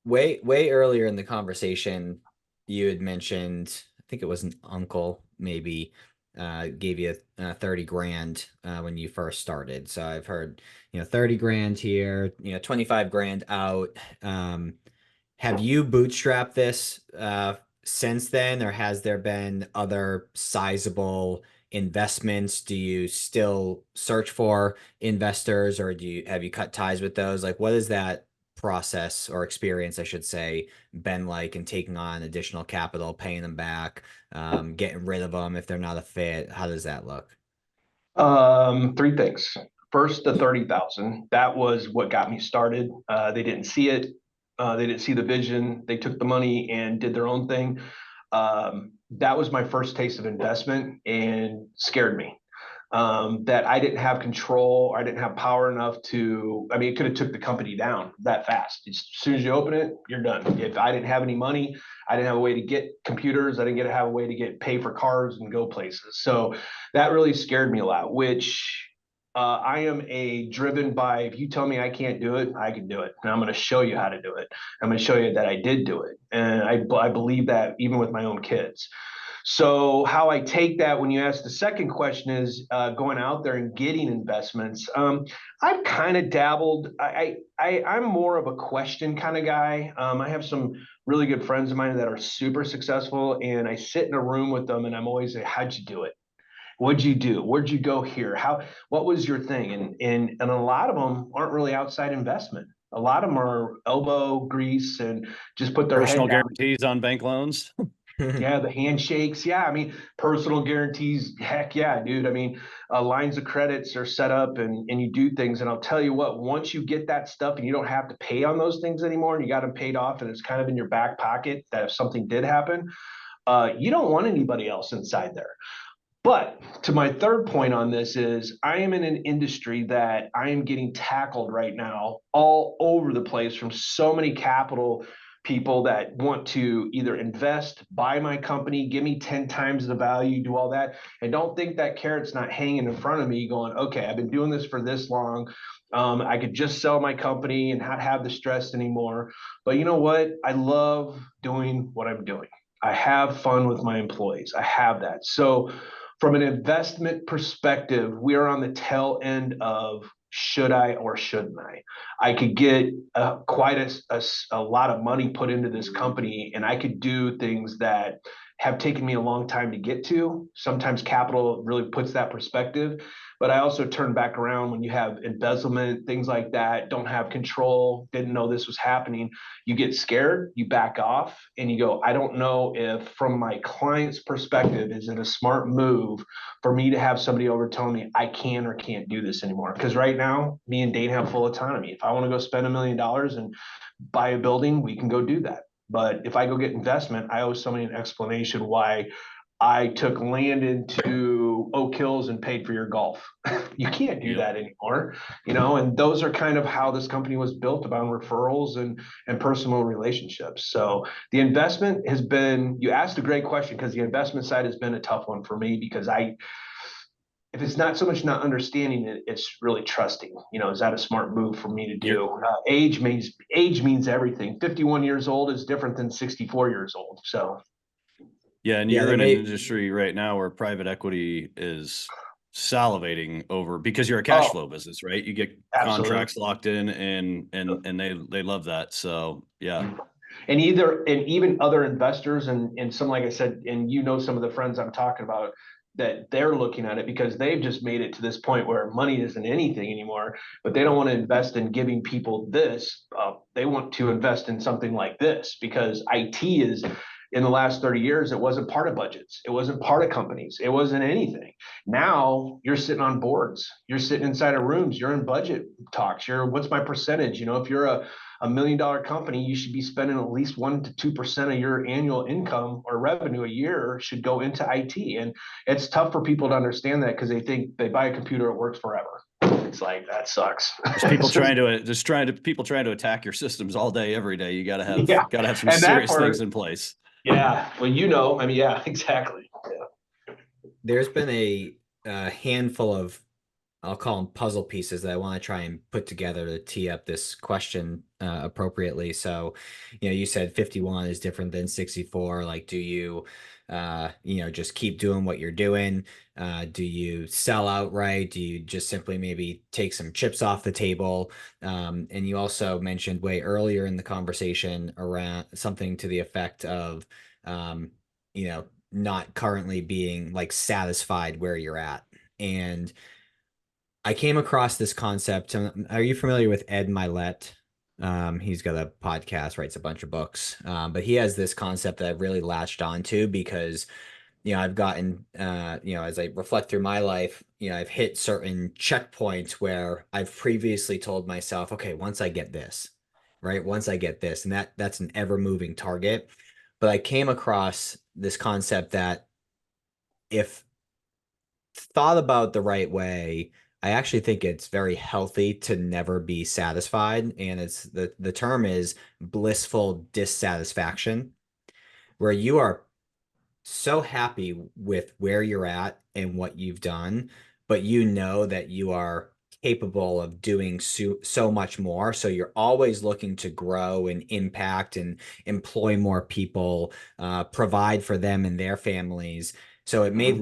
Way earlier in the conversation, you had mentioned, I think it was an uncle maybe, gave you 30 grand when you first started. So I've heard, 30 grand here, 25 grand out. Have you bootstrapped this since then, or has there been other sizable investments? Do you still search for investors, or have you cut ties with those? Like, what does that process or experience, I should say, been like in taking on additional capital, paying them back, getting rid of them if they're not a fit? How does that look? Three things. First, the 30,000. That was what got me started. They didn't see it. They didn't see the vision. They took the money and did their own thing. That was my first taste of investment and scared me. That I didn't have control, or I didn't have power enough to, I mean, it could have took the company down that fast. As soon as you open it, you're done. If I didn't have any money, I didn't have a way to get computers. I didn't have a way to pay for cars and go places. So that really scared me a lot, which I am driven by, if you tell me I can't do it, I can do it. And I'm going to show you how to do it. I'm going to show you that I did do it. And I believe that even with my own kids. So how I take that when you ask the second question is going out there and getting investments. I've kind of dabbled. I'm more of a question kind of guy. I have some really good friends of mine that are super successful, and I sit in a room with them and I'm always like, how'd you do it? What'd you do? Where'd you go here? What was your thing? And a lot of them aren't really outside investment. A lot of them are elbow grease and just put their Personal head down. guarantees on bank loans. Yeah, the handshakes. Yeah, I mean, personal guarantees. Heck yeah, dude. I mean, lines of credits are set up and you do things. And I'll tell you what, once you get that stuff and you don't have to pay on those things anymore and you got them paid off and it's kind of in your back pocket that if something did happen, you don't want anybody else inside there. But to my third point on this is I am in an industry that I am getting tackled right now all over the place from so many capital people that want to either invest, buy my company, give me 10 times the value, do all that. And don't think that carrot's not hanging in front of me going, okay, I've been doing this for this long. I could just sell my company and not have the stress anymore. But you know what? I love doing what I'm doing. I have fun with my employees. I have that. So from an investment perspective, we are on the tail end of should I or shouldn't I? I could get quite a lot of money put into this company, and I could do things that have taken me a long time to get to. Sometimes capital really puts that perspective. But I also turn back around when you have embezzlement, things like that, don't have control, didn't know this was happening. You get scared, you back off, and you go, I don't know if from my client's perspective, is it a smart move for me to have somebody over telling me I can or can't do this anymore? Because right now, me and Dane have full autonomy. If I want to go spend $1 million and buy a building, we can go do that. But if I go get investment, I owe somebody an explanation why I took land into Oak Hills and paid for your golf. You can't do that anymore, and those are kind of how this company was built, about referrals and personal relationships. So the investment has been, you asked a great question, because the investment side has been a tough one for me, because if it's not so much not understanding it, it's really trusting. Is that a smart move for me to do? Age means everything. 51 years old is different than 64 years old. So. Yeah, and you're in an industry right now where private equity is salivating over, because you're a cash flow business, right? You get contracts locked in, and they love that. So yeah. And even other investors and some, like I said, and some of the friends I'm talking about, that they're looking at it because they've just made it to this point where money isn't anything anymore, but they don't want to invest in giving people this. They want to invest in something like this, because IT is, in the last 30 years, it wasn't part of budgets. It wasn't part of companies. It wasn't anything. Now you're sitting on boards. You're sitting inside of rooms. You're in budget talks. What's my percentage? If you're a $1 million company, you should be spending at least 1% to 2% of your annual income or revenue a year should go into IT. And it's tough for people to understand that, because they think they buy a computer, it works forever. It's like, that sucks. There's people trying to attack your systems all day, every day. You got to have some serious things in place. Yeah. Well, yeah, exactly. Yeah. There's been a handful of, I'll call them puzzle pieces, that I want to try and put together to tee up this question appropriately. So, you said 51 is different than 64. Like, do you, just keep doing what you're doing? Do you sell outright? Do you just simply maybe take some chips off the table? And you also mentioned way earlier in the conversation around something to the effect of, not currently being like satisfied where you're at. And I came across this concept. Are you familiar with Ed Milet? He's got a podcast, writes a bunch of books. But he has this concept that I've really latched onto because, I've gotten, as I reflect through my life, I've hit certain checkpoints where I've previously told myself, okay, once I get this, right? Once I get this, and that's an ever moving target. But I came across this concept that if thought about the right way, I actually think it's very healthy to never be satisfied. And it's the term is blissful dissatisfaction, where you are so happy with where you're at and what you've done, but you know that you are capable of doing so much more. So you're always looking to grow and impact and employ more people, provide for them and their families. So it made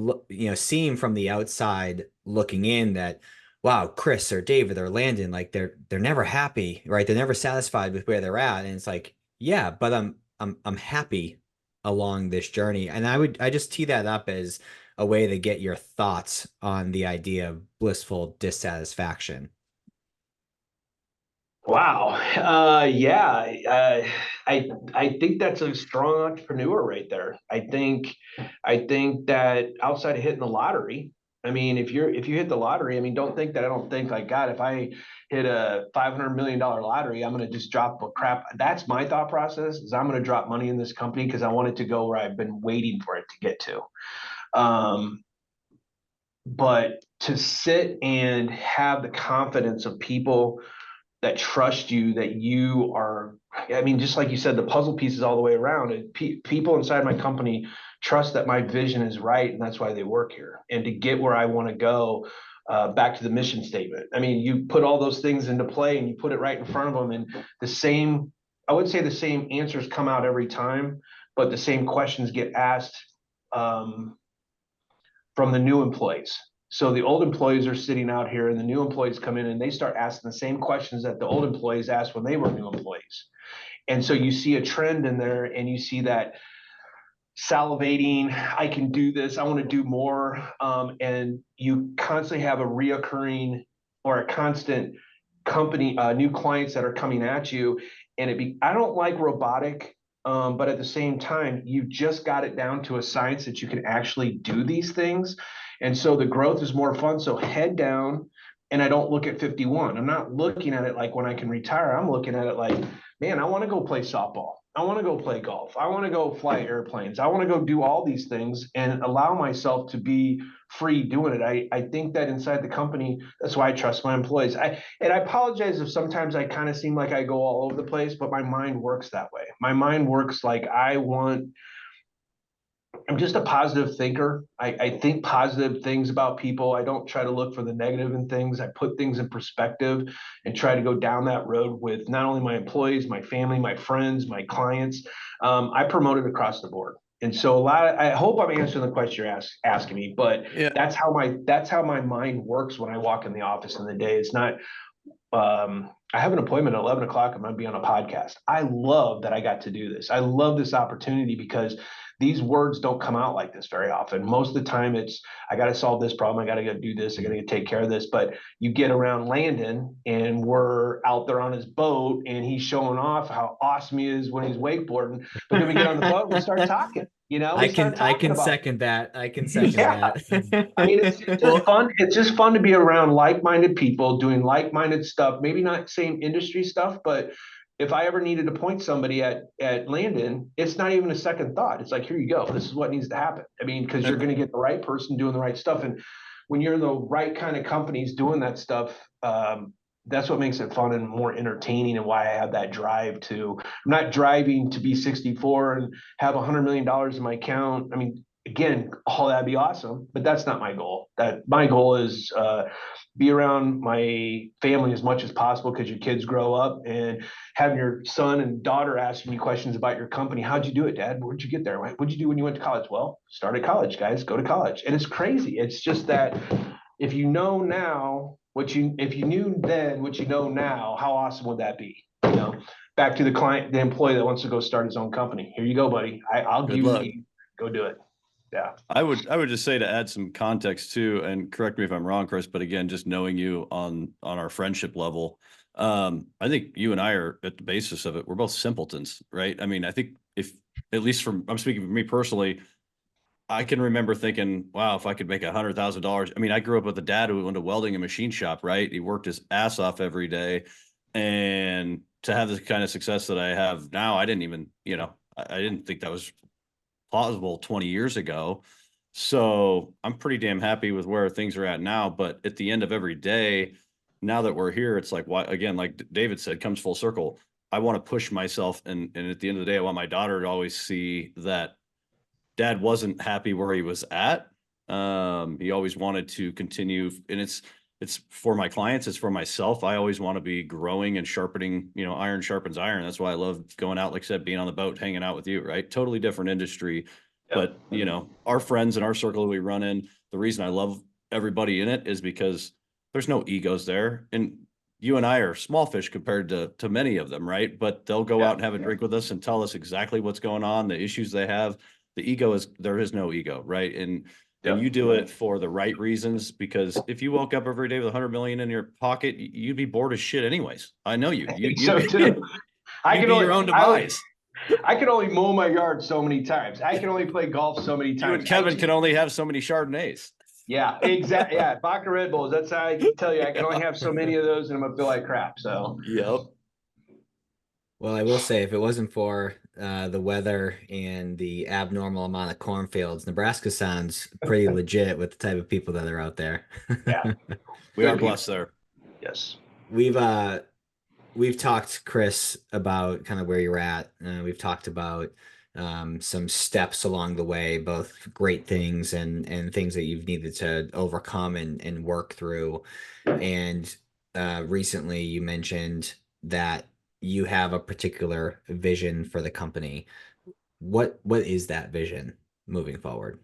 seem from the outside looking in that, wow, Chris or David or Landon, like they're never happy, right? They're never satisfied with where they're at, and it's like, yeah, but I'm happy along this journey. And I just tee that up as a way to get your thoughts on the idea of blissful dissatisfaction. Wow. Yeah. I think that's a strong entrepreneur right there. I think that outside of hitting the lottery, I mean, if you hit the lottery, I mean, don't think that I don't think like, God, if I hit a $500 million lottery, I'm going to just drop a crap. That's my thought process, is I'm going to drop money in this company because I want it to go where I've been waiting for it to get to. But to sit and have the confidence of people that trust you, that you are, I mean, just like you said, the puzzle pieces all the way around, and people inside my company trust that my vision is right, and that's why they work here. And to get where I want to go, back to the mission statement, I mean, you put all those things into play and you put it right in front of them, and I would say the same answers come out every time, but the same questions get asked from the new employees. So the old employees are sitting out here and the new employees come in and they start asking the same questions that the old employees asked when they were new employees. And so you see a trend in there, and you see that salivating, I can do this, I want to do more. And you constantly have a reoccurring or a constant company, new clients that are coming at you. And I don't like robotic, but at the same time, you've just got it down to a science that you can actually do these things. And so the growth is more fun. So head down, and I don't look at 51. I'm not looking at it like when I can retire. I'm looking at it like, man, I want to go play softball. I want to go play golf. I want to go fly airplanes. I want to go do all these things and allow myself to be free doing it. I think that inside the company, that's why I trust my employees. And I apologize if sometimes I kind of seem like I go all over the place, but my mind works that way. My mind works like I'm just a positive thinker. I think positive things about people. I don't try to look for the negative in things. I put things in perspective and try to go down that road with not only my employees, my family, my friends, my clients. I promote it across the board. And so I hope I'm answering the question you're asking me, but Yeah. that's how my mind works when I walk in the office in the day. It's not, I have an appointment at 11 o'clock. I'm going to be on a podcast. I love that I got to do this. I love this opportunity because these words don't come out like this very often. Most of the time it's, I got to solve this problem. I got to go do this. I got to take care of this. But you get around Landon and we're out there on his boat and he's showing off how awesome he is when he's wakeboarding. But then we get on the boat and we start talking. I can second that. I can second that. I mean, it's just fun. It's just fun to be around like-minded people doing like-minded stuff. Maybe not same industry stuff, but if I ever needed to point somebody at Landon, it's not even a second thought. It's like, here you go. This is what needs to happen. I mean, because you're going to get the right person doing the right stuff. And when you're in the right kind of companies doing that stuff, that's what makes it fun and more entertaining, and why I have that drive I'm not driving to be 64 and have $100 million in my account. I mean, again, all that'd be awesome, but that's not my goal. My goal is be around my family as much as possible, because your kids grow up and have your son and daughter asking you questions about your company. How'd you do it, Dad? Where'd you get there? What'd you do when you went to college? Well, start at college, guys. Go to college. And it's crazy. It's just that if you know now if you knew then what you know now, how awesome would that be? Back to the employee that wants to go start his own company. Here you go, buddy. I'll give you, go do it. Yeah. I would just say, to add some context too, and correct me if I'm wrong, Chris, but again, just knowing you on our friendship level, I think you and I are at the basis of it. We're both simpletons, right? I mean, I think if, at least I'm speaking for me personally, I can remember thinking, wow, if I could make $100,000. I mean, I grew up with a dad who owned a welding and machine shop, right? He worked his ass off every day. And to have the kind of success that I have now, I didn't even, I didn't think that was plausible 20 years ago. So I'm pretty damn happy with where things are at now. But at the end of every day, now that we're here, it's like, why, again, like David said, comes full circle. I want to push myself. And at the end of the day, I want my daughter to always see that dad wasn't happy where he was at. He always wanted to continue, and it's for my clients, it's for myself. I always want to be growing and sharpening, iron sharpens iron. That's why I love going out, like I said, being on the boat, hanging out with you, right? Totally different industry. Yep. But, our friends in our circle that we run in, the reason I love everybody in it is because there's no egos there. And you and I are small fish compared to many of them, right? But they'll go out and have a drink with us and tell us exactly what's going on, the issues they have. The ego there is no ego, right? And you do it for the right reasons, because if you woke up every day with 100 million in your pocket, you'd be bored as shit anyways. I know you. So too. I can only, your own demise. I can only mow my yard so many times. I can only play golf so many times. You and Kevin can only have so many Chardonnays. Yeah, exactly. Yeah, vodka Red Bulls. That's how I can tell you. I can only have so many of those, and I'm gonna feel like crap. So. Yep. Well, I will say, if it wasn't for the weather and the abnormal amount of cornfields, Nebraska sounds pretty legit with the type of people that are out there. Yeah, we are blessed there. Yes, we've talked, Chris, about kind of where you're at. We've talked about some steps along the way, both great things and things that you've needed to overcome and work through. And recently, you mentioned that you have a particular vision for the company. What is that vision moving forward?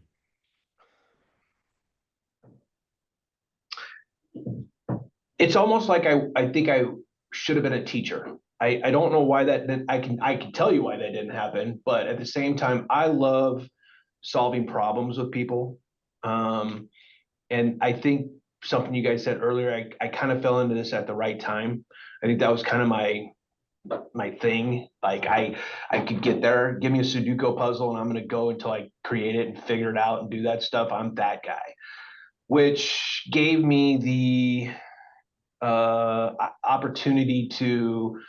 It's almost like I think I should have been a teacher. I don't know why that didn't, I can tell you why that didn't happen, but at the same time, I love solving problems with people. And I think something you guys said earlier, I kind of fell into this at the right time. I think that was kind of my thing. Like I could get there, give me a Sudoku puzzle, and I'm going to go until I create it and figure it out and do that stuff. I'm that guy, which gave me the opportunity to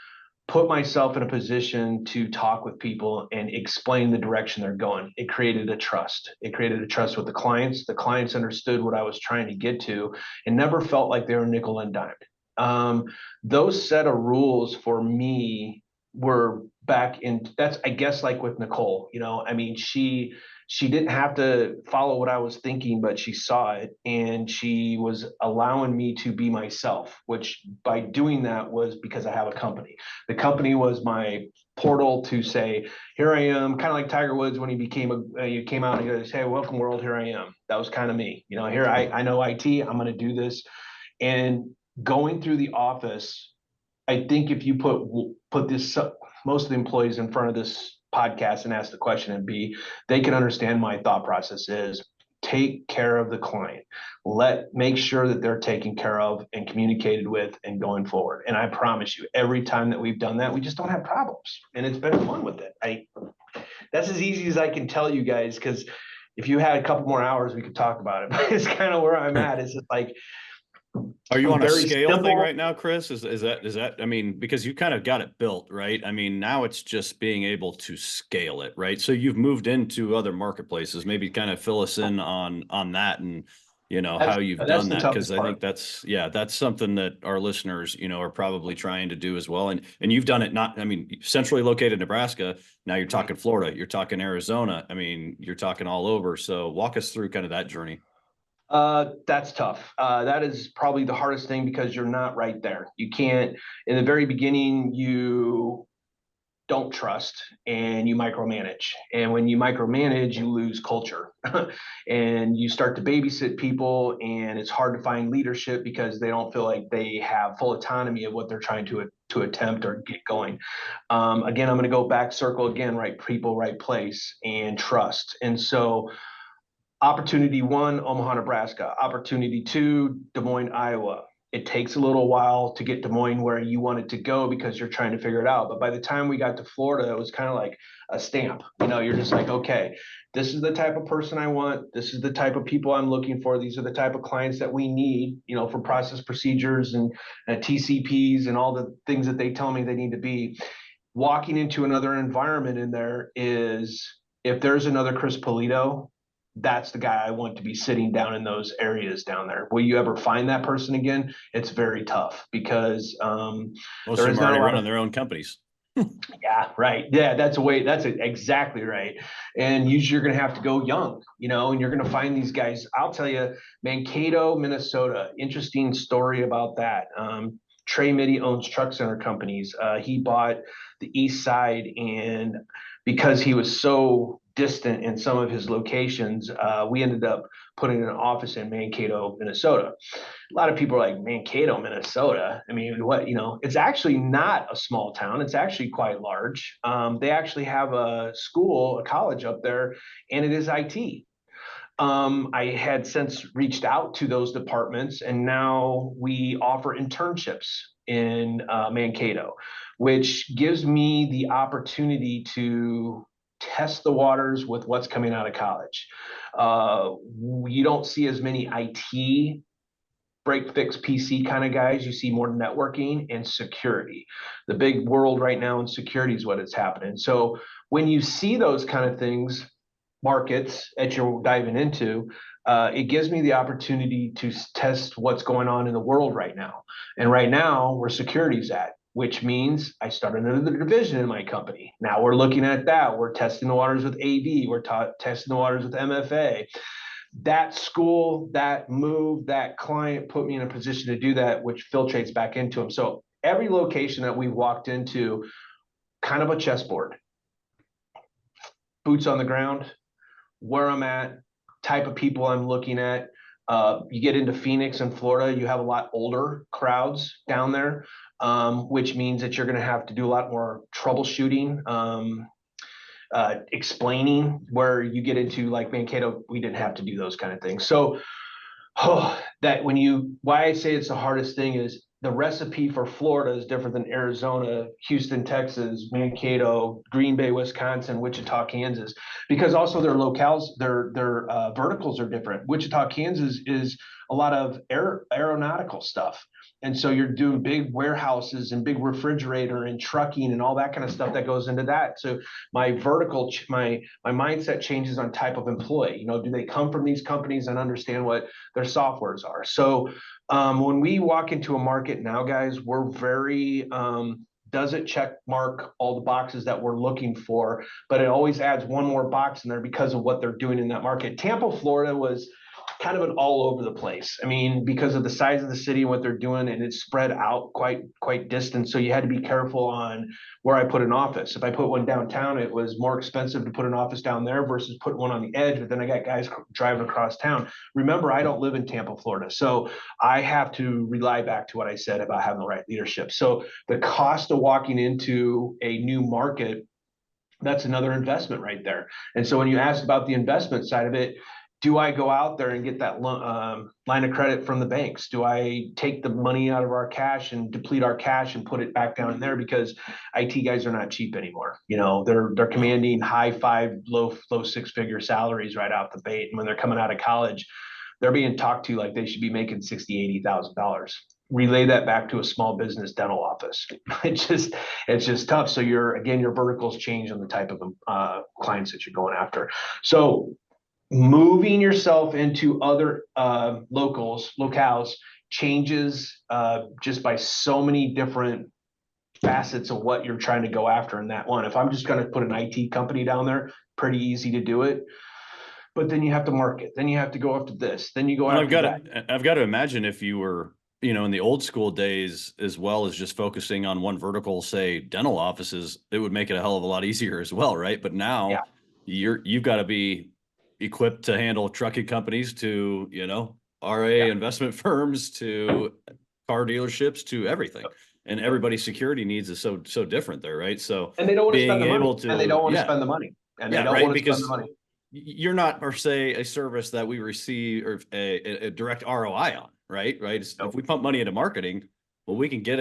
put myself in a position to talk with people and explain the direction they're going. It created a trust. It created a trust with the clients. The clients understood what I was trying to get to and never felt like they were nickel and dimed. Those set of rules for me were back in, that's, I guess, like with Nicole, I mean, she didn't have to follow what I was thinking, but she saw it and she was allowing me to be myself, which by doing that was because I have a company. The company was my portal to say, here I am, kind of like Tiger Woods when he came out and he goes, hey, welcome world, here I am. That was kind of me. Here I know IT, I'm going to do this. And going through the office, I think if you put this, most of the employees in front of this podcast and ask the question, and they can understand my thought process is take care of the client, make sure that they're taken care of and communicated with and going forward. And I promise you, every time that we've done that, we just don't have problems, and it's been fun with it. That's as easy as I can tell you guys, because if you had a couple more hours, we could talk about it. But it's kind of where I'm at. It's just like, are you on a scale thing right now, Chris? Is that, I mean, because you kind of got it built, right? I mean, now it's just being able to scale it, right? So you've moved into other marketplaces. Maybe kind of fill us in on that and, how you've done that. Because I think that's something that our listeners, are probably trying to do as well. And you've done it centrally located Nebraska. Now you're talking Florida, you're talking Arizona. I mean, you're talking all over. So walk us through kind of that journey. That's tough. That is probably the hardest thing because you're not right there. You can't, in the very beginning, you don't trust and you micromanage. And when you micromanage, you lose culture and you start to babysit people, and it's hard to find leadership because they don't feel like they have full autonomy of what they're trying to attempt or get going. Again, I'm going to go back circle again, right people, right place, and trust. And so opportunity 1, Omaha, Nebraska. Opportunity 2, Des Moines, Iowa. It takes a little while to get Des Moines where you want it to go because you're trying to figure it out. But by the time we got to Florida, it was kind of like a stamp. You're just like, okay, this is the type of person I want. This is the type of people I'm looking for. These are the type of clients that we need, for process procedures and TCPs and all the things that they tell me they need to be. Walking into another environment in there is, if there's another Chris Polito, that's the guy I want to be sitting down in those areas down there. Will you ever find that person again? It's very tough because most of them are already running their own companies. Yeah, right. Yeah, that's exactly right. And usually you're going to have to go young, and you're going to find these guys. I'll tell you, Mankato, Minnesota, interesting story about that. Trey Mitty owns truck center companies. He bought the east side, and because he was so distant in some of his locations, we ended up putting an office in Mankato, Minnesota. A lot of people are like, Mankato, Minnesota. I mean, what, it's actually not a small town. It's actually quite large. They actually have a college up there, and it is IT. I had since reached out to those departments, and now we offer internships in Mankato, which gives me the opportunity to test the waters with what's coming out of college. You don't see as many IT break fix PC kind of guys. You see more networking and security. The big world right now in security is what is happening. So when you see those kind of things, markets that you're diving into, it gives me the opportunity to test what's going on in the world right now. And right now, where security's at, which means I started another division in my company. Now we're looking at that. We're testing the waters with AV. We're testing the waters with MFA. That school, that move, that client put me in a position to do that, which filtrates back into them. So every location that we've walked into, kind of a chessboard. Boots on the ground, where I'm at, type of people I'm looking at. You get into Phoenix and Florida, you have a lot older crowds down there, which means that you're going to have to do a lot more troubleshooting, explaining. Where you get into like Mankato, we didn't have to do those kind of things. So why I say it's the hardest thing is the recipe for Florida is different than Arizona, Houston, Texas, Mankato, Green Bay, Wisconsin, Wichita, Kansas, because also their locales, their verticals are different. Wichita, Kansas is a lot of aeronautical stuff. And so you're doing big warehouses and big refrigerator and trucking and all that kind of stuff that goes into that. So my mindset changes on type of employee. Do they come from these companies and understand what their softwares are? So when we walk into a market now, guys, we're very, does it check mark all the boxes that we're looking for? But it always adds one more box in there because of what they're doing in that market. Tampa, Florida was kind of an all over the place. I mean, because of the size of the city and what they're doing, and it's spread out quite distant. So you had to be careful on where I put an office. If I put one downtown, it was more expensive to put an office down there versus put one on the edge. But then I got guys driving across town. Remember, I don't live in Tampa, Florida. So I have to rely back to what I said about having the right leadership. So the cost of walking into a new market, that's another investment right there. And so when you asked about the investment side of it, do I go out there and get that line of credit from the banks? Do I take the money out of our cash and deplete our cash and put it back down in there? Because IT guys are not cheap anymore. They're commanding high 5, low 6-figure salaries right out the gate. And when they're coming out of college, they're being talked to like they should be making $60,000, $80,000. Relay that back to a small business dental office. It's just tough. So your verticals change on the type of clients that you're going after. So moving yourself into other locales changes just by so many different facets of what you're trying to go after in that one. If I'm just going to put an IT company down there, pretty easy to do it. But then you have to market. Then you have to go after this. Then you go after that. I've got to imagine if you were, in the old school days, as well as just focusing on one vertical, say dental offices, it would make it a hell of a lot easier as well, right? But now you've got to be equipped to handle trucking companies to, RA investment firms to car dealerships to everything. And everybody's security needs is so different there, right? So and they don't want to spend the money. And they don't want to spend the money. And they don't want to spend the money. you're not per se a service that we receive or a direct ROI on, right? If we pump money into marketing, well, we can get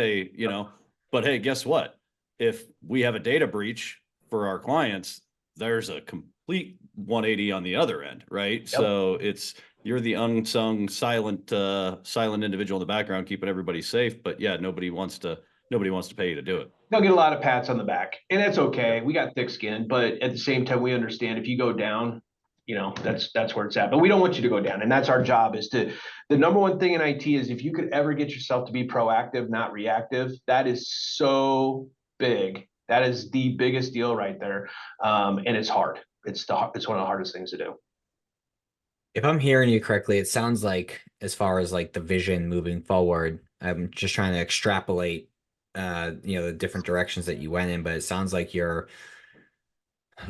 but hey, guess what? If we have a data breach for our clients, there's a complete 180 on the other end, right? Yep. So you're the unsung silent individual in the background, keeping everybody safe. But yeah, nobody wants to pay you to do it. They'll get a lot of pats on the back, and that's okay. We got thick skin, but at the same time, we understand if you go down, that's where it's at. But we don't want you to go down, and that's our job. The number one thing in IT is if you could ever get yourself to be proactive, not reactive. That is so big. That is the biggest deal right there, and it's hard. It's one of the hardest things to do. If I'm hearing you correctly, it sounds like as far as like the vision moving forward, I'm just trying to extrapolate the different directions that you went in, but it sounds like you're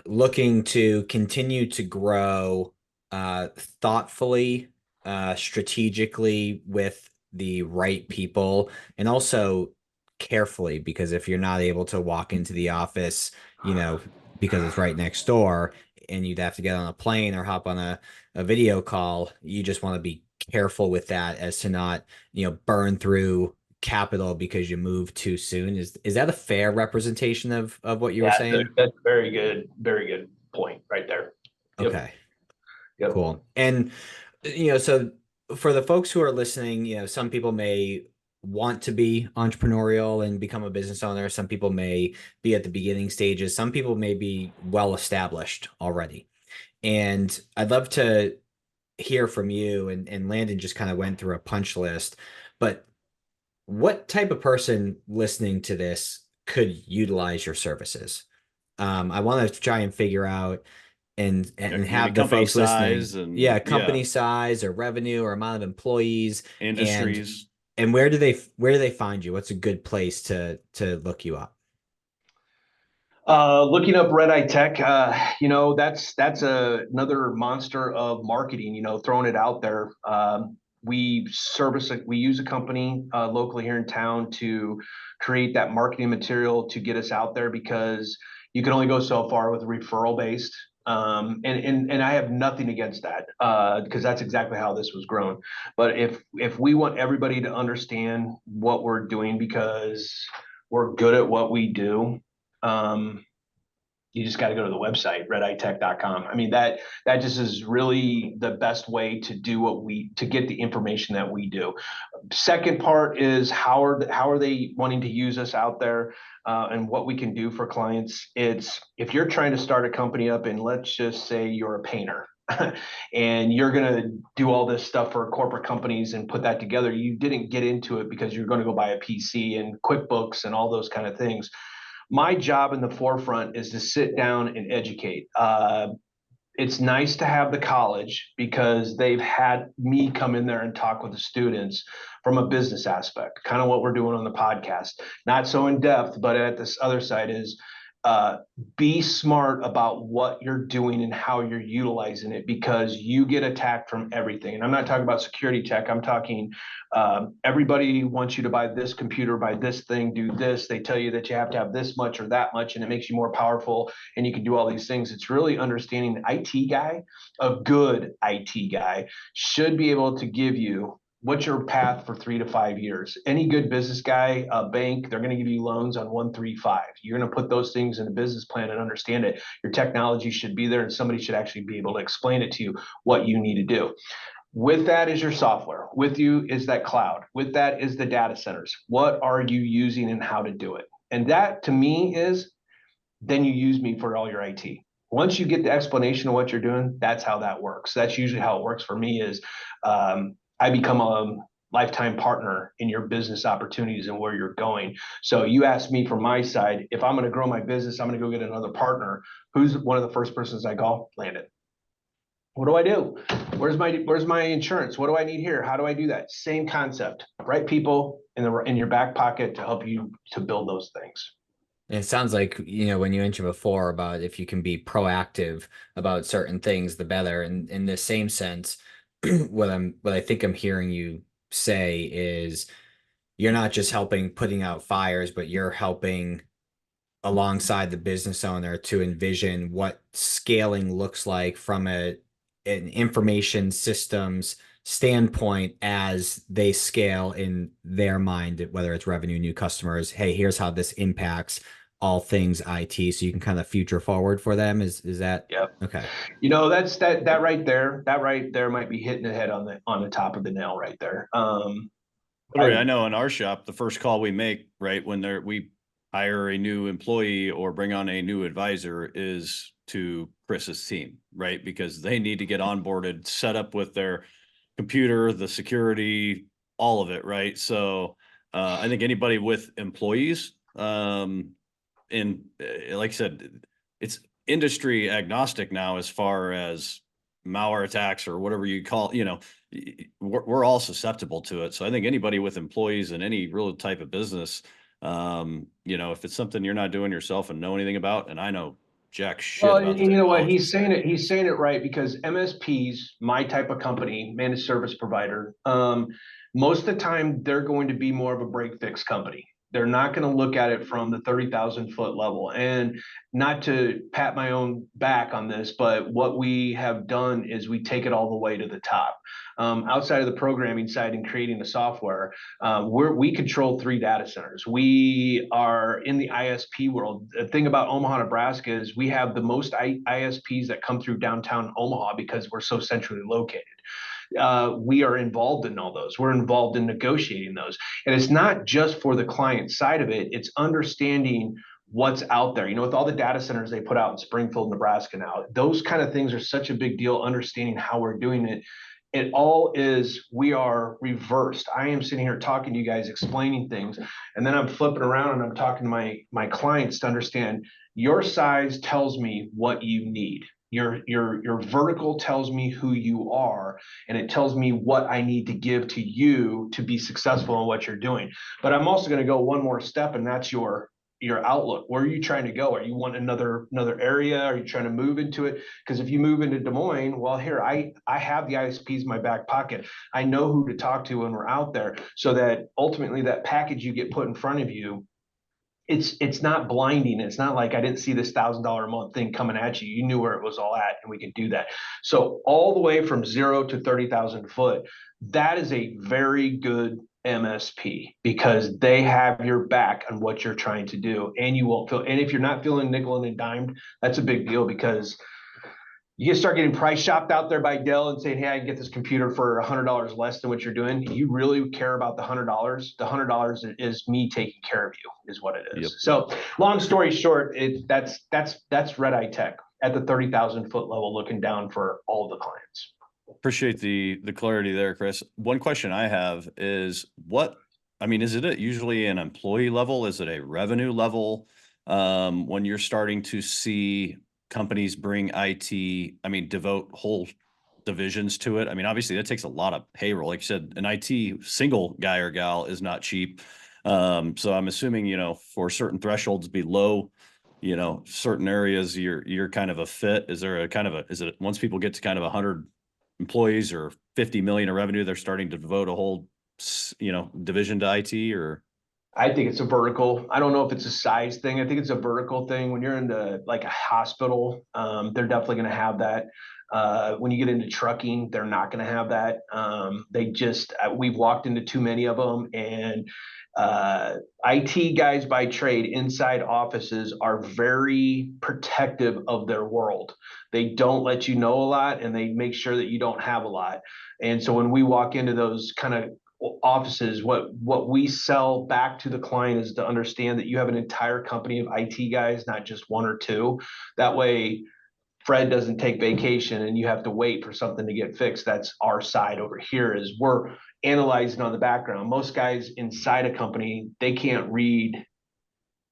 looking to continue to grow thoughtfully, strategically with the right people, and also carefully, because if you're not able to walk into the office, because it's right next door and you'd have to get on a plane or hop on a video call, you just want to be careful with that as to not, burn through capital because you moved too soon. Is that a fair representation of what you were saying? That's very good point right there. Yep. Okay. Yep. Cool. And so for the folks who are listening, some people may want to be entrepreneurial and become a business owner. Some people may be at the beginning stages. Some people may be well established already. And I'd love to hear from you, and Landon just kind of went through a punch list, but what type of person listening to this could utilize your services? I want to try and figure out and have the folks listening. Company size or revenue or amount of employees, industries. And where do they find you? What's a good place to look you up? Looking up RediTech, that's another monster of marketing, throwing it out there. We use a company locally here in town to create that marketing material to get us out there, because you can only go so far with referral based. And I have nothing against that, because that's exactly how this was grown. But if we want everybody to understand what we're doing because we're good at what we do, you just got to go to the website, reditech.com. I mean, that just is really the best way to do to get the information that we do. Second part is how are they wanting to use us out there, and what we can do for clients. It's if you're trying to start a company up, and let's just say you're a painter and you're going to do all this stuff for corporate companies and put that together. You didn't get into it because you're going to go buy a PC and QuickBooks and all those kind of things. My job in the forefront is to sit down and educate. It's nice to have the college because they've had me come in there and talk with the students from a business aspect, kind of what we're doing on the podcast. Not so in depth, but at this other side is be smart about what you're doing and how you're utilizing it, because you get attacked from everything. And I'm not talking about security tech. I'm talking everybody wants you to buy this computer, buy this thing, do this. They tell you that you have to have this much or that much, and it makes you more powerful and you can do all these things. It's really understanding the IT guy, a good IT guy, should be able to give you what's your path for 3 to 5 years. Any good business guy, a bank, they're going to give you loans on 1, 3, 5. You're going to put those things in a business plan and understand it. Your technology should be there, and somebody should actually be able to explain it to you what you need to do. With that is your software. With you is that cloud. With that is the data centers. What are you using and how to do it? And that to me is, then you use me for all your IT. Once you get the explanation of what you're doing, that's how that works. That's usually how it works for me is, I become a lifetime partner in your business opportunities and where you're going. So you asked me from my side, if I'm going to grow my business, I'm going to go get another partner. Who's one of the first persons I call? Landon. What do I do? Where's my insurance? What do I need here? How do I do that? Same concept. Right people in your back pocket to help you to build those things. And it sounds like, when you mentioned before about if you can be proactive about certain things, the better. And in the same sense, what I think I'm hearing you say is you're not just helping putting out fires, but you're helping alongside the business owner to envision what scaling looks like from an information systems standpoint as they scale in their mind, whether it's revenue, new customers. Hey, here's how this impacts all things IT, so you can kind of future forward for them. Is that? Yep. Okay. That's that right there. That right there might be hitting the head on the top of the nail right there. I know in our shop, the first call we make, right, when we hire a new employee or bring on a new advisor is to Chris's team, right? Because they need to get onboarded, set up with their computer, the security, all of it, right? So I think anybody with employees, and like I said, it's industry agnostic now as far as malware attacks or whatever you call, we're all susceptible to it. So I think anybody with employees in any real type of business, if it's something you're not doing yourself and know anything about, and I know jack shit Well, about and you know what? technology. He's saying it right, because MSPs, my type of company, managed service provider, most of the time they're going to be more of a break fix company. They're not going to look at it from the 30,000 foot level. And not to pat my own back on this, but what we have done is we take it all the way to the top. Outside of the programming side and creating the software, we control 3 data centers. We are in the ISP world. The thing about Omaha, Nebraska is we have the most ISPs that come through downtown Omaha because we're so centrally located. We are involved in all those. We're involved in negotiating those. And it's not just for the client side of it, it's understanding what's out there. With all the data centers they put out in Springfield, Nebraska now, those kind of things are such a big deal, understanding how we're doing it. It all is, we are reversed. I am sitting here talking to you guys, explaining things, and then I'm flipping around and I'm talking to my clients to understand your size tells me what you need. Your vertical tells me who you are, and it tells me what I need to give to you to be successful in what you're doing. But I'm also going to go one more step, and that's your outlook. Where are you trying to go? Are you want another area? Are you trying to move into it? Because if you move into Des Moines, well, here I have the ISPs in my back pocket. I know who to talk to when we're out there, so that ultimately that package you get put in front of you, it's not blinding. It's not like I didn't see this $1,000 a month thing coming at you. You knew where it was all at, and we could do that. So all the way from 0 to 30,000 foot, that is a very good MSP, because they have your back on what you're trying to do, and you won't feel. And if you're not feeling nickel and dimed, that's a big deal, because you can start getting price shopped out there by Dell and saying, hey, I can get this computer for $100 less than what you're doing. You really care about the $100? The $100 is me taking care of you, is what it is. Yep. So long story short, that's RediTech at the 30,000 foot level, looking down for all the clients. Appreciate the clarity there, Chris. One question I have is is it usually an employee level? Is it a revenue level? When you're starting to see companies bring IT, devote whole divisions to it. Obviously that takes a lot of payroll. Like you said, an IT single guy or gal is not cheap. So I'm assuming, for certain thresholds below, certain areas, you're kind of a fit. Is there is it once people get to kind of 100 employees or 50 million in revenue, they're starting to devote a whole, division to IT? Or I think it's a vertical. I don't know if it's a size thing. I think it's a vertical thing. When you're into like a hospital, they're definitely going to have that. When you get into trucking, they're not going to have that. We've walked into too many of them, and IT guys by trade inside offices are very protective of their world. They don't let you know a lot, and they make sure that you don't have a lot. And so when we walk into those kind of offices, what we sell back to the client is to understand that you have an entire company of IT guys, not just 1 or 2. That way Fred doesn't take vacation and you have to wait for something to get fixed. That's our side over here, is we're analyzing on the background. Most guys inside a company, they can't read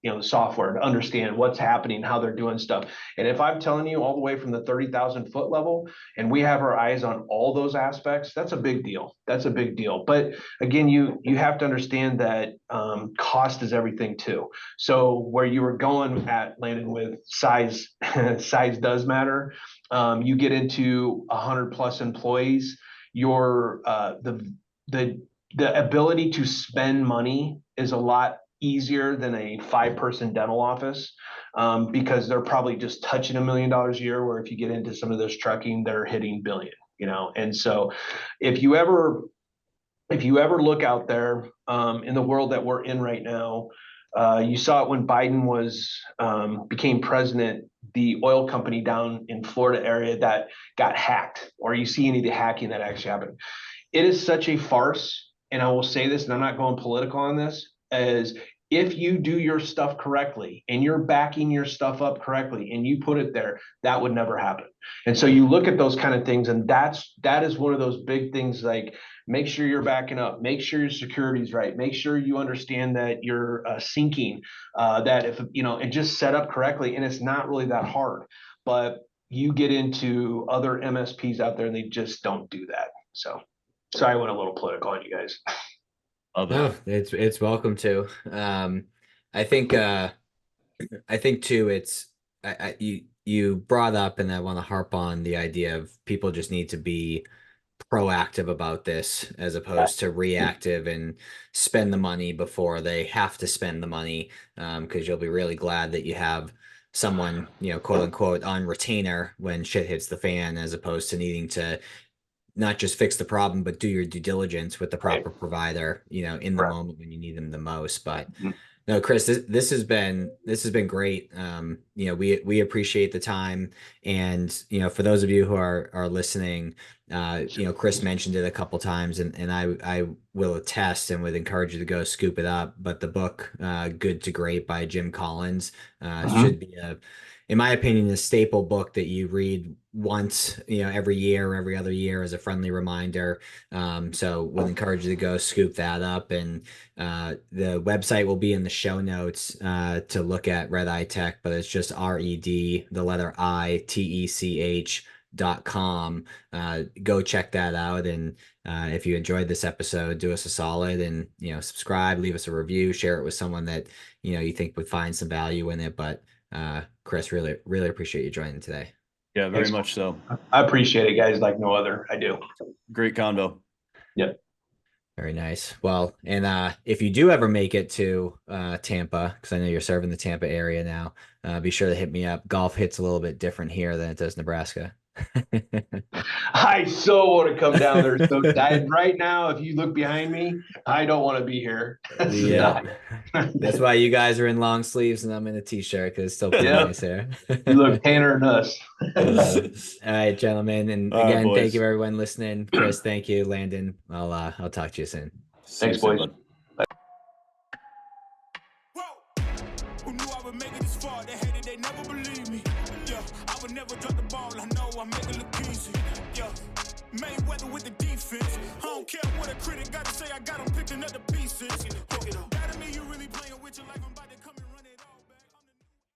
the software to understand what's happening, how they're doing stuff. And if I'm telling you all the way from the 30,000 foot level, and we have our eyes on all those aspects, that's a big deal. That's a big deal. But again, you have to understand that cost is everything too. So where you were going at, Landon, with size, size does matter. You get into 100 plus employees, your the ability to spend money is a lot easier than a 5-person dental office, because they're probably just touching $1 million a year, where if you get into some of this trucking, they're hitting billion, and so if you ever look out there, in the world that we're in right now, you saw it when Biden became president, the oil company down in Florida area that got hacked, or you see any of the hacking that actually happened. It is such a farce. And I will say this, and I'm not going political on this, as if you do your stuff correctly and you're backing your stuff up correctly and you put it there, that would never happen. And so you look at those kind of things, and that is one of those big things, like, make sure you're backing up, make sure your security's right, make sure you understand that you're syncing, that if, and just set up correctly. And it's not really that hard, but you get into other MSPs out there and they just don't do that. So sorry, I went a little political on you guys. No, it's welcome to. I think too, it's you brought up, and I want to harp on the idea of people just need to be proactive about this as opposed to reactive and spend the money before they have to spend the money. Because you'll be really glad that you have someone, quote unquote, on retainer when shit hits the fan, as opposed to needing to not just fix the problem, but do your due diligence with the proper provider, in the moment when you need them the most. But no, Chris, this has been great. We appreciate the time, and for those of you who are listening, Chris mentioned it a couple times, and I will attest and would encourage you to go scoop it up. But the book, Good to Great by Jim Collins, should be in my opinion, a staple book that you read once, every year or every other year as a friendly reminder. So would encourage you to go scoop that up. And the website will be in the show notes to look at RediTech, but it's just RED, the letter ITECH.com. Go check that out. And if you enjoyed this episode, do us a solid and, subscribe, leave us a review, share it with someone that, you think would find some value in it. But Chris, really, really appreciate you joining today. Yeah, very much so. I appreciate it, guys, like no other. I do. Great convo. Yep. Very nice. Well, and if you do ever make it to Tampa, because I know you're serving the Tampa area now, be sure to hit me up. Golf hits a little bit different here than it does Nebraska. I so want to come down there. So right now, if you look behind me, I don't want to be here. Yeah, that's why you guys are in long sleeves and I'm in a t-shirt, because it's still pretty nice here. You look tanner than us. All right, gentlemen, and again, thank you everyone listening. Chris, thank you. Landon, I'll talk to you soon. Thanks, boys. Who knew I would make it this far? They hated, they never believed me. Yeah, I would never drop the ball. I know I make it look easy. Yeah, Mayweather with the defense. I don't care what a critic got to say. I got them picking up the pieces.